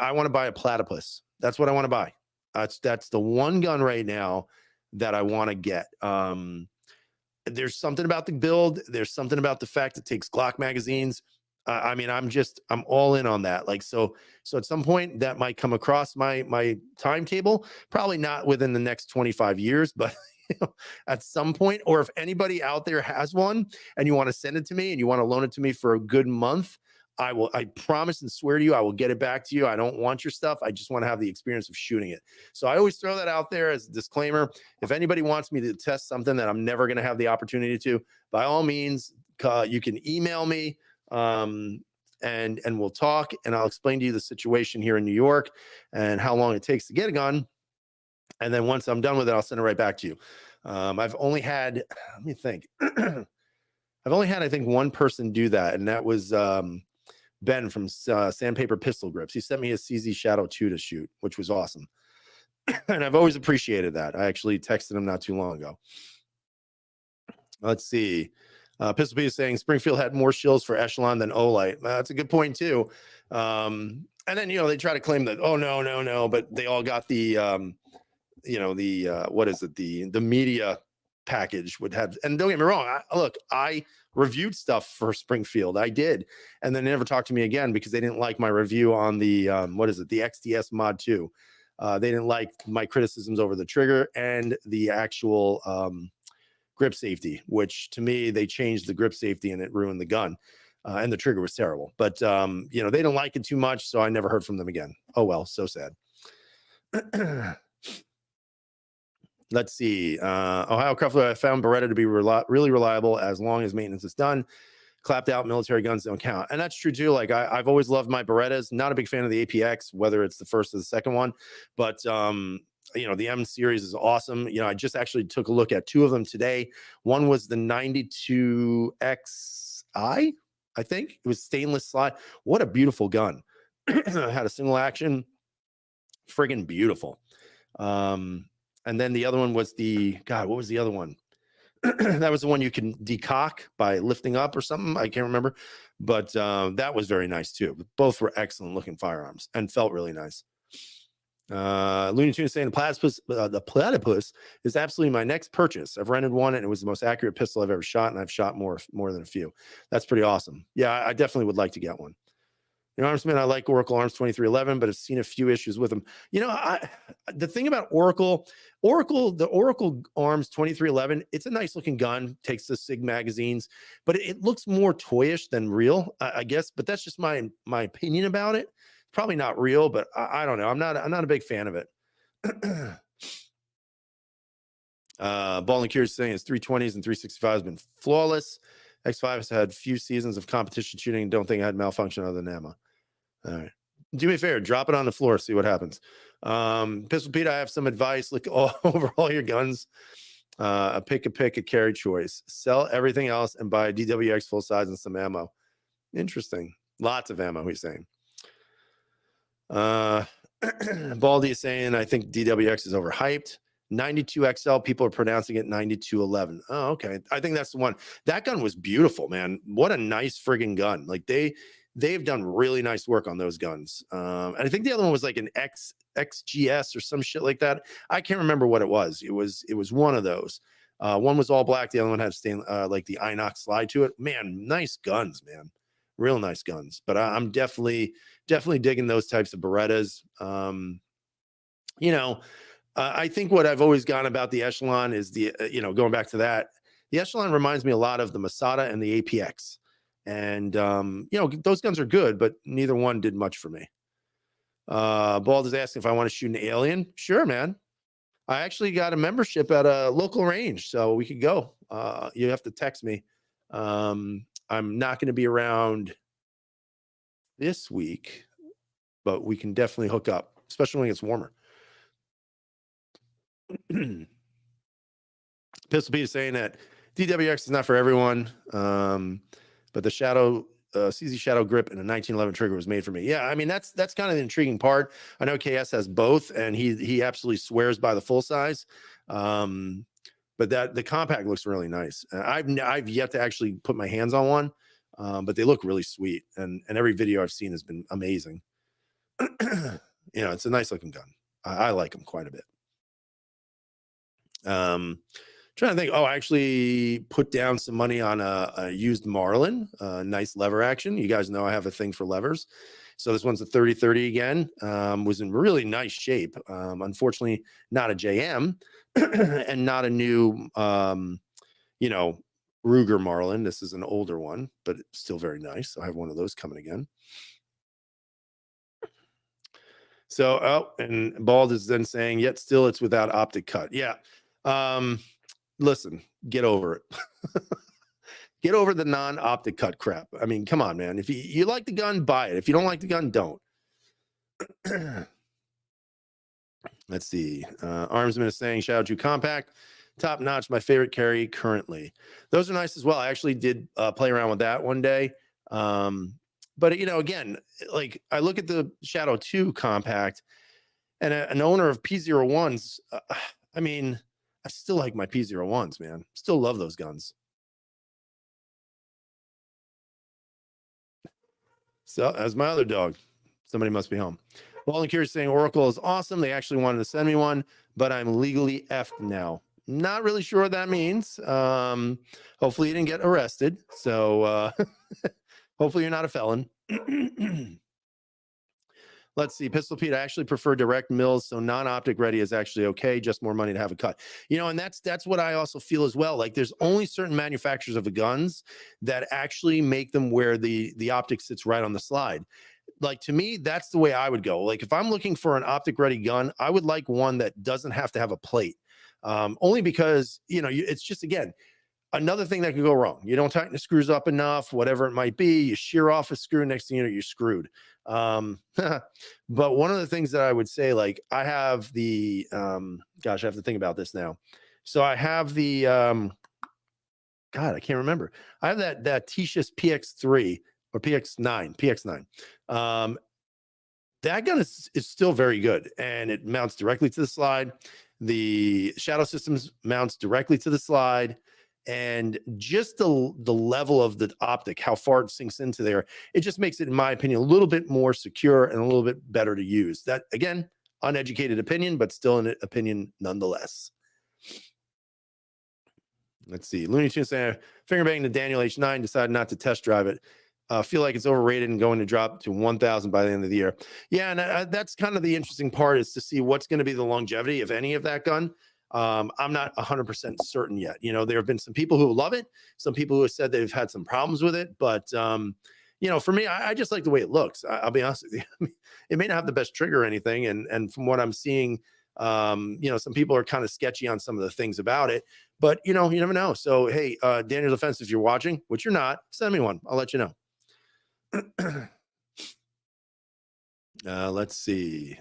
I want to buy a platypus. That's what I want to buy. That's the one gun right now that I want to get. There's something about the build. There's something about the fact it takes Glock magazines. I mean, I'm all in on that. Like, so at some point that might come across my timetable, probably not within the next 25 years, but you know, at some point, or if anybody out there has one and you want to send it to me and you want to loan it to me for a good month, I promise and swear to you, I will get it back to you. I don't want your stuff. I just want to have the experience of shooting it. So I always throw that out there as a disclaimer. If anybody wants me to test something that I'm never going to have the opportunity to, by all means, you can email me, and we'll talk, and I'll explain to you the situation here in New York and how long it takes to get a gun. And then once I'm done with it, I'll send it right back to you. I've only had, let me think. I've only had, I think, one person do that, and that was Ben from Sandpaper Pistol Grips. He sent me a CZ Shadow 2 to shoot, which was awesome. And I've always appreciated that. I actually texted him not too long ago. Let's see. Pistol Pete is saying Springfield had more shills for Echelon than Olight. That's a good point too. And then, you know, they try to claim that, oh, no, but they all got the, you know, the, what is it? The media package would have, and don't get me wrong. Look, I reviewed stuff for Springfield. I did. And then they never talked to me again because they didn't like my review on the, what is it? The XDS Mod 2. They didn't like my criticisms over the trigger and the actual, grip safety, which to me, they changed the grip safety and it ruined the gun. And the trigger was terrible, but you know, they don't like it too much. So I never heard from them again. Oh, well, so sad. Let's see. Ohio Cruffler, I found Beretta to be really reliable as long as maintenance is done. Clapped out military guns don't count. And that's true too. Like I've always loved my Berettas. Not a big fan of the APX, whether it's the first or the second one, but you know, the M series is awesome. You know, I just actually took a look at two of them today. One was the 92XI, I think it was stainless slide. What a beautiful gun. Had a single action, friggin' beautiful. And then the other one was what was the other one? That was the one you can decock by lifting up or something. I can't remember, but that was very nice too. Both were excellent looking firearms and felt really nice. Looney Tunes saying the platypus is absolutely my next purchase. I've rented one and it was the most accurate pistol I've ever shot, and I've shot more than a few. That's pretty awesome. Yeah, I definitely would like to get one. You know, Armsman, I like Oracle Arms 2311, but I've seen a few issues with them. You know, the thing about the Oracle Arms 2311, it's a nice looking gun, takes the SIG magazines, but it looks more toyish than real, I guess. But that's just my opinion about it. Probably not real, but I don't know. I'm not a big fan of it. Ball and Curious saying his 320s and 365 has been flawless. X5 has had few seasons of competition shooting and don't think I had malfunction other than ammo. All right. Do me a favor, drop it on the floor, see what happens. Pistol Pete, I have some advice. Look over all your guns. A pick, a carry choice. Sell everything else and buy a DWX full size and some ammo. Interesting. Lots of ammo, he's saying. Baldy is saying, I think DWX is overhyped. 92XL, people are pronouncing it 9211. Oh, okay. I think that's the one. That gun was beautiful, man. What a nice friggin' gun. Like they've done really nice work on those guns. And I think the other one was like an XGS or some shit like that. I can't remember what it was. It was one of those. One was all black. The other one had like the Inox slide to it. Man, nice guns, man. Real nice guns. But I'm definitely digging those types of Berettas. You know, I think what I've always gone about the Echelon is you know, going back to that, the Echelon reminds me a lot of the Masada and the APX. And, you know, those guns are good, but neither one did much for me. Bald is asking if I want to shoot an alien. Sure, man. I actually got a membership at a local range, so we could go. You have to text me. I'm not going to be around this week, but we can definitely hook up, especially when it gets warmer. Pistol Pete is saying that DWX is not for everyone, but the CZ Shadow grip and a 1911 trigger was made for me. Yeah, I mean that's kind of the intriguing part. I know KS has both, and he absolutely swears by the full size. But the compact looks really nice. I've yet to actually put my hands on one, but they look really sweet, and every video I've seen has been amazing. You know, it's a nice looking gun. I like them quite a bit. Trying to think. Oh, I actually put down some money on a used Marlin, nice lever action. You guys know I have a thing for levers. So this one's a 30-30 again. Was in really nice shape. Unfortunately, not a JM and not a new, you know, Ruger Marlin. This is an older one, but it's still very nice. So I have one of those coming again. So, oh, and Bald is then saying, yet still it's without optic cut. Yeah. Um, Listen, get over it. Get over the non-optic cut crap. I mean, come on, man. If you like the gun, buy it. If you don't like the gun, don't. Let's see. Armsman is saying, shout out to Compact. Top notch, my favorite carry currently. Those are nice as well. I actually did play around with that one day. But, again, like I look at the Shadow 2 Compact and an owner of P01s. I mean, I still like my P01s, man. Still love those guns. So as my other dog, somebody must be home. Well, and Curious saying Oracle is awesome. They actually wanted to send me one, but I'm legally effed now. Not really sure what that means. Hopefully you didn't get arrested. So hopefully you're not a felon. Let's see. Pistol Pete, I actually prefer direct mills, so non-optic ready is actually okay. Just more money to have a cut. And that's what I also feel as well. Like there's only certain manufacturers of the guns that actually make them where the optic sits right on the slide. Like to me, that's the way I would go. Like if I'm looking for an optic ready gun, I would like one that doesn't have to have a plate. Only because it's just again another thing that could go wrong. You don't tighten the screws up enough, whatever it might be. You shear off a screw, next thing you know, you're screwed. But one of the things that I would say, like I have the, gosh, I have to think about this now. So I have the, God, I can't remember. I have that T-Shiz PX3 or PX9. That gun is still very good, and it mounts directly to the slide. The Shadow Systems mounts directly to the slide, and just the level of the optic, how far it sinks into there, it just makes it, in my opinion, a little bit more secure and a little bit better to use. That again, uneducated opinion, but still an opinion nonetheless. Let's see. Looney Tunes saying, finger banging the Daniel H9, decided not to test drive it. Feel like it's overrated and going to drop to 1,000 by the end of the year. Yeah, and that's kind of the interesting part is to see what's going to be the longevity, if any, of that gun. I'm not 100% certain yet. There have been some people who love it, some people who have said they've had some problems with it, but for me, I just like the way it looks. I'll be honest with you. It may not have the best trigger or anything, and from what I'm seeing, some people are kind of sketchy on some of the things about it, but you never know. So hey, Daniel Defense, if you're watching, which you're not, send me one. I'll let you know. Let's see.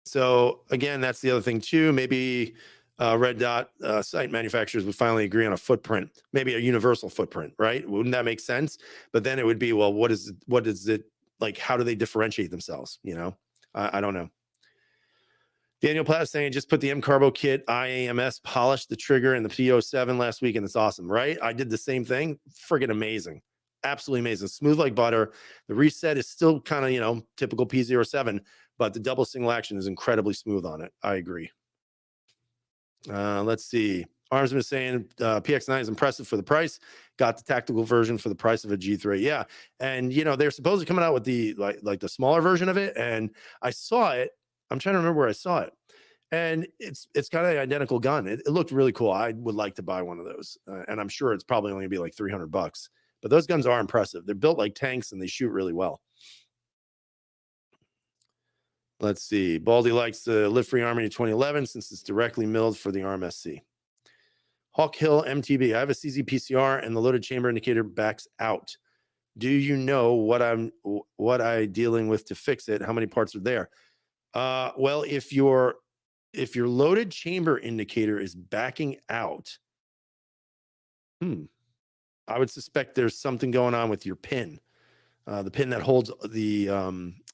So again, that's the other thing too. Maybe Red Dot site manufacturers would finally agree on a footprint, maybe a universal footprint, right? Wouldn't that make sense? But then it would be, well, what is it like? How do they differentiate themselves? I don't know. Daniel Platt saying, just put the M Carbo kit IAMS, polished the trigger and the P07 last week, and it's awesome, right? I did the same thing. Friggin' amazing. Absolutely amazing. Smooth like butter. The reset is still kind of, typical P07, but the double single action is incredibly smooth on it. I agree. Let's see. Armsman is saying PX9 is impressive for the price. Got the tactical version for the price of a G3. Yeah. And, they're supposedly coming out with the like the smaller version of it. And I saw it. I'm trying to remember where I saw it. And it's kind of the identical gun. It looked really cool. I would like to buy one of those. And I'm sure it's probably only gonna be like $300. But those guns are impressive. They're built like tanks and they shoot really well. Let's see. Baldy likes the Lift Free Army 2011 since it's directly milled for the RMSC. Hawk Hill MTB. I have a CZ PCR and the loaded chamber indicator backs out. Do you know what I dealing with to fix it? How many parts are there? Well, if your loaded chamber indicator is backing out, I would suspect there's something going on with your pin. The pin that holds the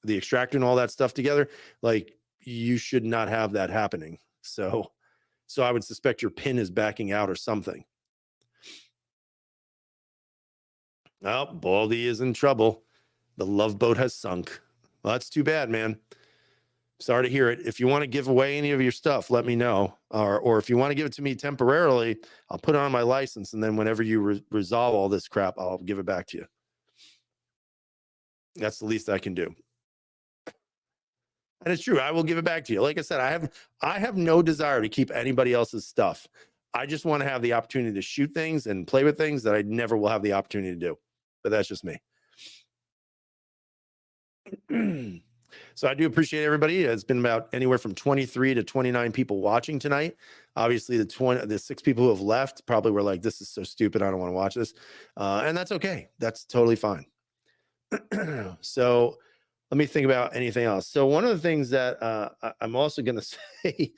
extractor and all that stuff together. Like you should not have that happening. So I would suspect your pin is backing out or something. Oh, Baldy is in trouble. The love boat has sunk. Well, that's too bad, man. Sorry to hear it. If you want to give away any of your stuff, let me know. Or if you want to give it to me temporarily, I'll put it on my license. And then whenever you resolve all this crap, I'll give it back to you. That's the least I can do. And it's true. I will give it back to you. Like I said, I have no desire to keep anybody else's stuff. I just want to have the opportunity to shoot things and play with things that I never will have the opportunity to do. But that's just me. So I do appreciate everybody. It's been about anywhere from 23 to 29 people watching tonight. Obviously, the 6 people who have left probably were like, "This is so stupid. I don't want to watch this," and that's okay. That's totally fine. So let me think about anything else. So one of the things that I'm also going to say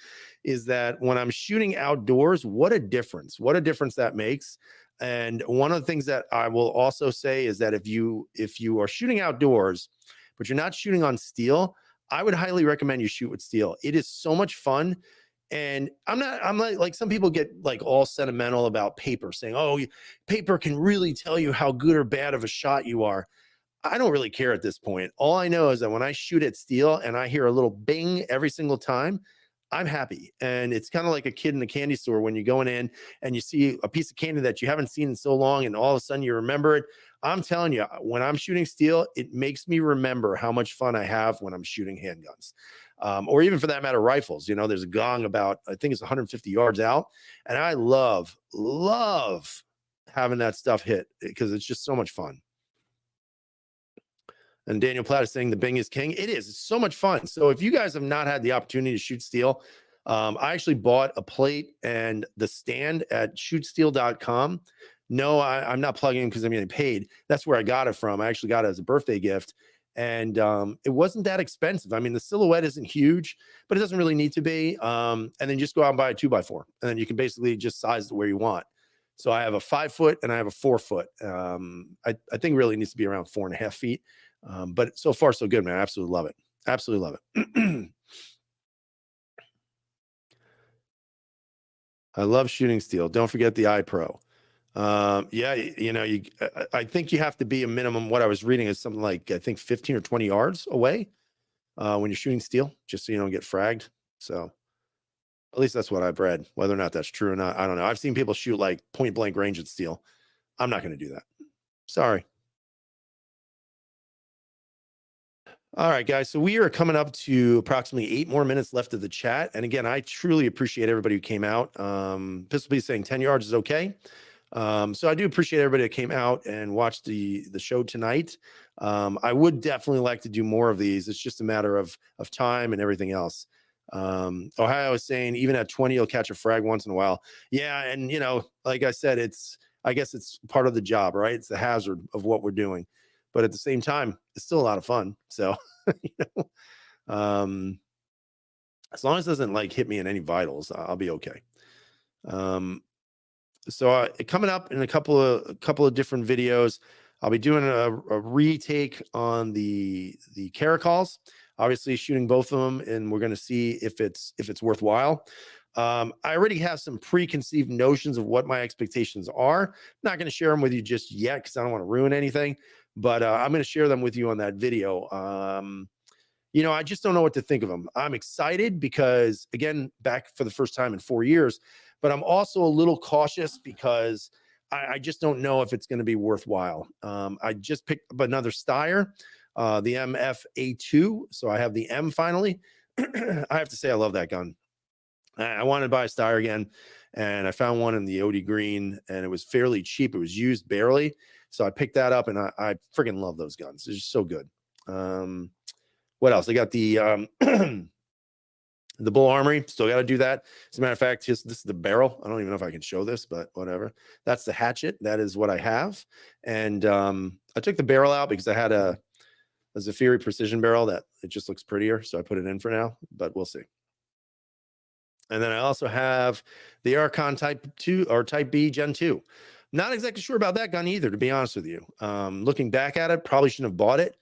is that when I'm shooting outdoors, what a difference! What a difference that makes. And one of the things that I will also say is that if you are shooting outdoors, but you're not shooting on steel, I would highly recommend you shoot with steel. It is so much fun. And I'm not like some people get like all sentimental about paper, saying, "Oh, paper can really tell you how good or bad of a shot you are." I don't really care at this point. All I know is that when I shoot at steel and I hear a little bing every single time, I'm happy. And it's kind of like a kid in the candy store when you're going in and you see a piece of candy that you haven't seen in so long, and all of a sudden you remember it. I'm telling you, when I'm shooting steel, it makes me remember how much fun I have when I'm shooting handguns. Or even for that matter, rifles. You know, there's a gong about, I think it's 150 yards out. And I love having that stuff hit because it's just so much fun. And Daniel Platt is saying the Bing is king. It is. It's so much fun. So if you guys have not had the opportunity to shoot steel, I actually bought a plate and the stand at shootsteel.com. No, I'm not plugging in because I'm getting paid. That's where I got it from. I actually got it as a birthday gift. And it wasn't that expensive. I mean, the silhouette isn't huge, but it doesn't really need to be. And then just go out and buy a 2x4. And then you can basically just size it where you want. So I have a 5 foot and I have a 4 foot. I think really needs to be around 4.5 feet. But so far, so good, man. I absolutely love it. Absolutely love it. I love shooting steel. Don't forget the iPro. Yeah, you know, I think you have to be a minimum. What I was reading is something like, I think 15 or 20 yards away when you're shooting steel, just so you don't get fragged. So at least that's what I've read. Whether or not that's true or not, I don't know. I've seen people shoot like point blank range at steel. I'm not going to do that. Sorry. All right, guys. So we are coming up to approximately 8 more minutes left of the chat. And again, I truly appreciate everybody who came out. Pistol P saying 10 yards is okay. So I do appreciate everybody that came out and watched the show tonight. I would definitely like to do more of these. It's just a matter of time and everything else. Ohio is saying even at 20, you'll catch a frag once in a while. Yeah, and you know, like I said, I guess it's part of the job, right? It's the hazard of what we're doing. But at the same time, it's still a lot of fun. So, you know, as long as it doesn't like hit me in any vitals, I'll be okay. So coming up in a couple of different videos, I'll be doing a retake on the caracols. Obviously, shooting both of them, and we're going to see if it's worthwhile. I already have some preconceived notions of what my expectations are. Not going to share them with you just yet because I don't want to ruin anything. But I'm going to share them with you on that video. You know, I just don't know what to think of them. I'm excited because, again, back for the first time in 4 years, but I'm also a little cautious because I just don't know if it's going to be worthwhile. I just picked up another Steyr, the MFA2. So I have the M finally. I have to say, I love that gun. I wanted to buy a Steyr again, and I found one in the OD green, and it was fairly cheap. It was used barely. So I picked that up, and I freaking love those guns. They're just so good. What else? I got the the Bull Armory. Still got to do that. As a matter of fact, this is the barrel. I don't even know if I can show this, but whatever. That's the hatchet. That is what I have. And I took the barrel out because I had a Zafiri precision barrel that it just looks prettier. So I put it in for now, but we'll see. And then I also have the Archon Type 2 or Type B Gen 2. Not exactly sure about that gun either, to be honest with you. Looking back at it, probably shouldn't have bought it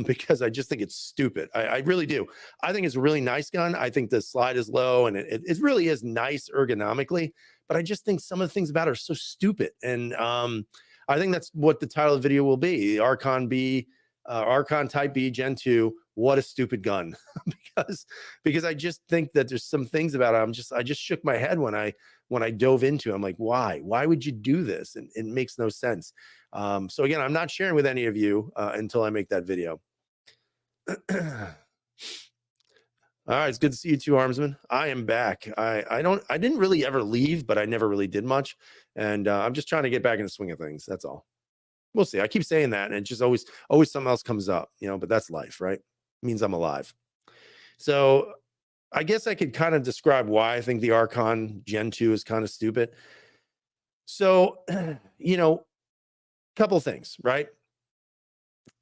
because I just think it's stupid. I really do. I think it's a really nice gun. I think the slide is low and it really is nice ergonomically, but I just think some of the things about it are so stupid. And I think that's what the title of the video will be. The Archon Type B Gen 2. What a stupid gun. because I just think that there's some things about it. I just shook my head when I dove into it. I'm like, why would you do this? And it makes no sense. So again, I'm not sharing with any of you until I make that video. All right, it's good to see you too, Armsman. I am back. I didn't really ever leave, but I never really did much, and I'm just trying to get back in the swing of things. That's all. We'll see. I keep saying that, and it just always something else comes up, but that's life, right? It means I'm alive. So I guess I could kind of describe why I think the Archon Gen 2 is kind of stupid. So, couple things, right?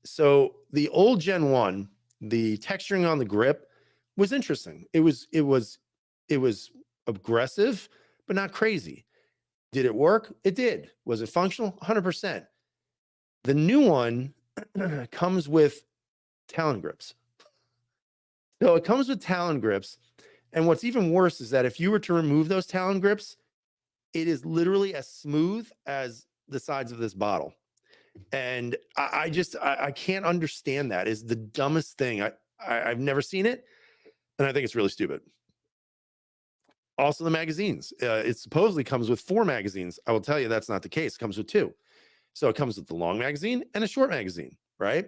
So the old Gen 1, the texturing on the grip was interesting. It was aggressive, but not crazy. Did it work? It did. Was it functional? 100%. The new one comes with Talon grips. So it comes with Talon grips. And what's even worse is that if you were to remove those Talon grips, it is literally as smooth as the sides of this bottle. And I can't understand that. It's the dumbest thing. I've never seen it. And I think it's really stupid. Also, the magazines. It supposedly comes with 4 magazines. I will tell you that's not the case. It comes with 2. So it comes with the long magazine and a short magazine, right?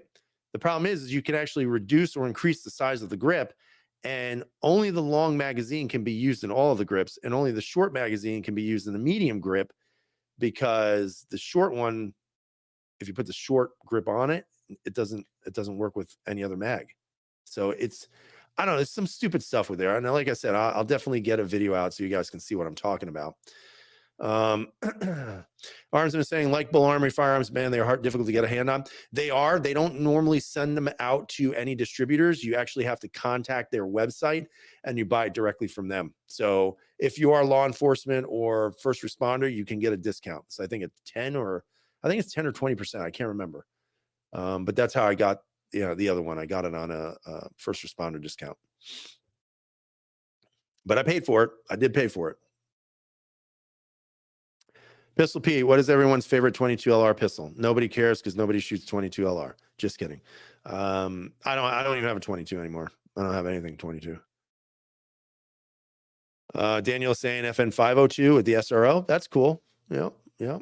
The problem is you can actually reduce or increase the size of the grip, and only the long magazine can be used in all of the grips, and only the short magazine can be used in the medium grip, because the short one, if you put the short grip on it, it doesn't work with any other mag. So I don't know, there's some stupid stuff with there. And like I said, I'll definitely get a video out so you guys can see what I'm talking about. Armsman is saying, like Bull Armory firearms, man, they are difficult to get a hand on. They are. They don't normally send them out to any distributors. You actually have to contact their website and you buy it directly from them. So if you are law enforcement or first responder, you can get a discount. So I think it's 10 or 20%. I can't remember. But that's how I got the other one. I got it on a first responder discount. But I paid for it. I did pay for it. Pistol P, what is everyone's favorite 22 LR pistol? Nobody cares because nobody shoots 22 LR. Just kidding. I don't even have a 22 anymore. I don't have anything 22. Daniel saying FN 502 with the SRO. That's cool. Yeah.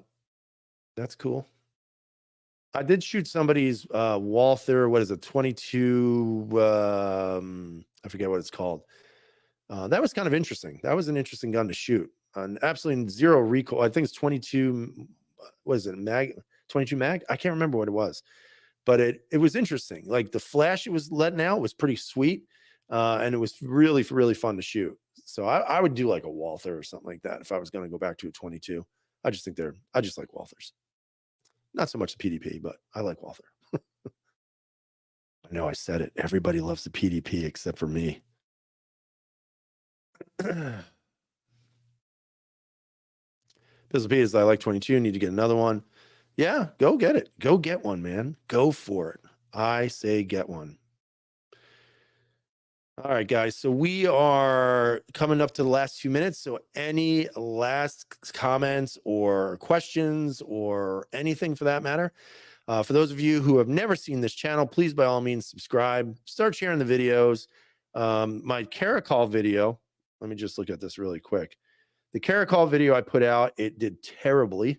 That's cool. I did shoot somebody's Walther, what is it, 22, I forget what it's called. That was kind of interesting. That was an interesting gun to shoot. Absolutely 0 recoil. I think it's 22. What is it? 22 mag? I can't remember what it was, but it was interesting. Like the flash it was letting out was pretty sweet, and it was really fun to shoot. So I would do like a Walther or something like that if I was going to go back to a 22. I just like Walthers. Not so much the PDP, but I like Walther. I know I said it. Everybody loves the PDP except for me. Pistol P is, I like 22. Need to get another one. Yeah, go get it. Go get one, man. Go for it. I say get one. All right, guys. So we are coming up to the last 2 minutes. So any last comments or questions or anything for that matter? For those of you who have never seen this channel, please, by all means, subscribe. Start sharing the videos. My Caracol video, let me just look at this really quick. The Caracol video I put out, it did terribly.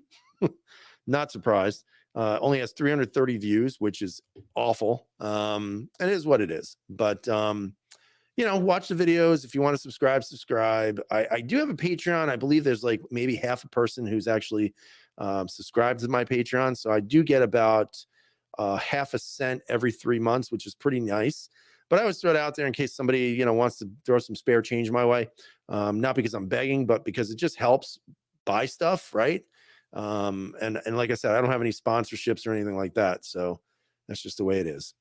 Not surprised. Only has 330 views, which is awful. It is what it is. But, watch the videos. If you want to subscribe. I do have a Patreon. I believe there's like maybe half a person who's actually subscribed to my Patreon. So I do get about half a cent every 3 months, which is pretty nice. But I always throw it out there in case somebody, wants to throw some spare change my way. Not because I'm begging, but because it just helps buy stuff, right? And like I said, I don't have any sponsorships or anything like that. So that's just the way it is.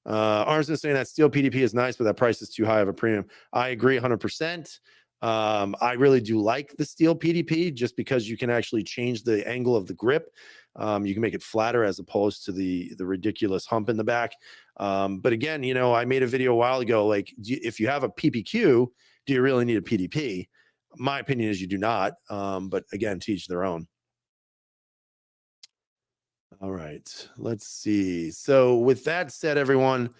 Armsman saying that steel PDP is nice, but that price is too high of a premium. I agree 100%. I really do like the steel PDP just because you can actually change the angle of the grip. You can make it flatter as opposed to the ridiculous hump in the back. But again, I made a video a while ago, like if you have a PPQ, do you really need a PDP? My opinion is you do not. But again, to each their own. All right, let's see. So with that said, everyone,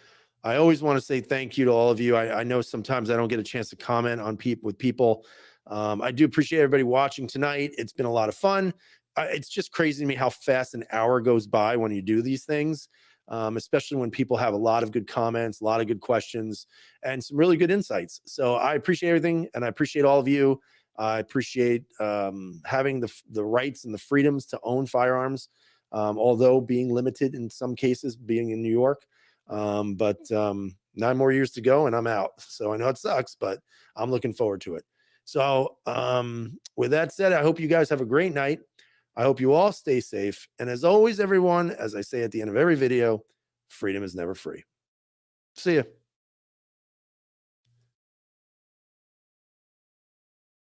I always want to say thank you to all of you. I know sometimes I don't get a chance to comment on people. I do appreciate everybody watching tonight. It's been a lot of fun. It's just crazy to me how fast an hour goes by when you do these things, especially when people have a lot of good comments, a lot of good questions, and some really good insights. So I appreciate everything, and I appreciate all of you. I appreciate having the rights and the freedoms to own firearms, although being limited in some cases, being in New York. But 9 more years to go and I'm out. So I know it sucks, but I'm looking forward to it. So with that said, I hope you guys have a great night. I hope you all stay safe. And as always, everyone, as I say at the end of every video, freedom is never free. See ya.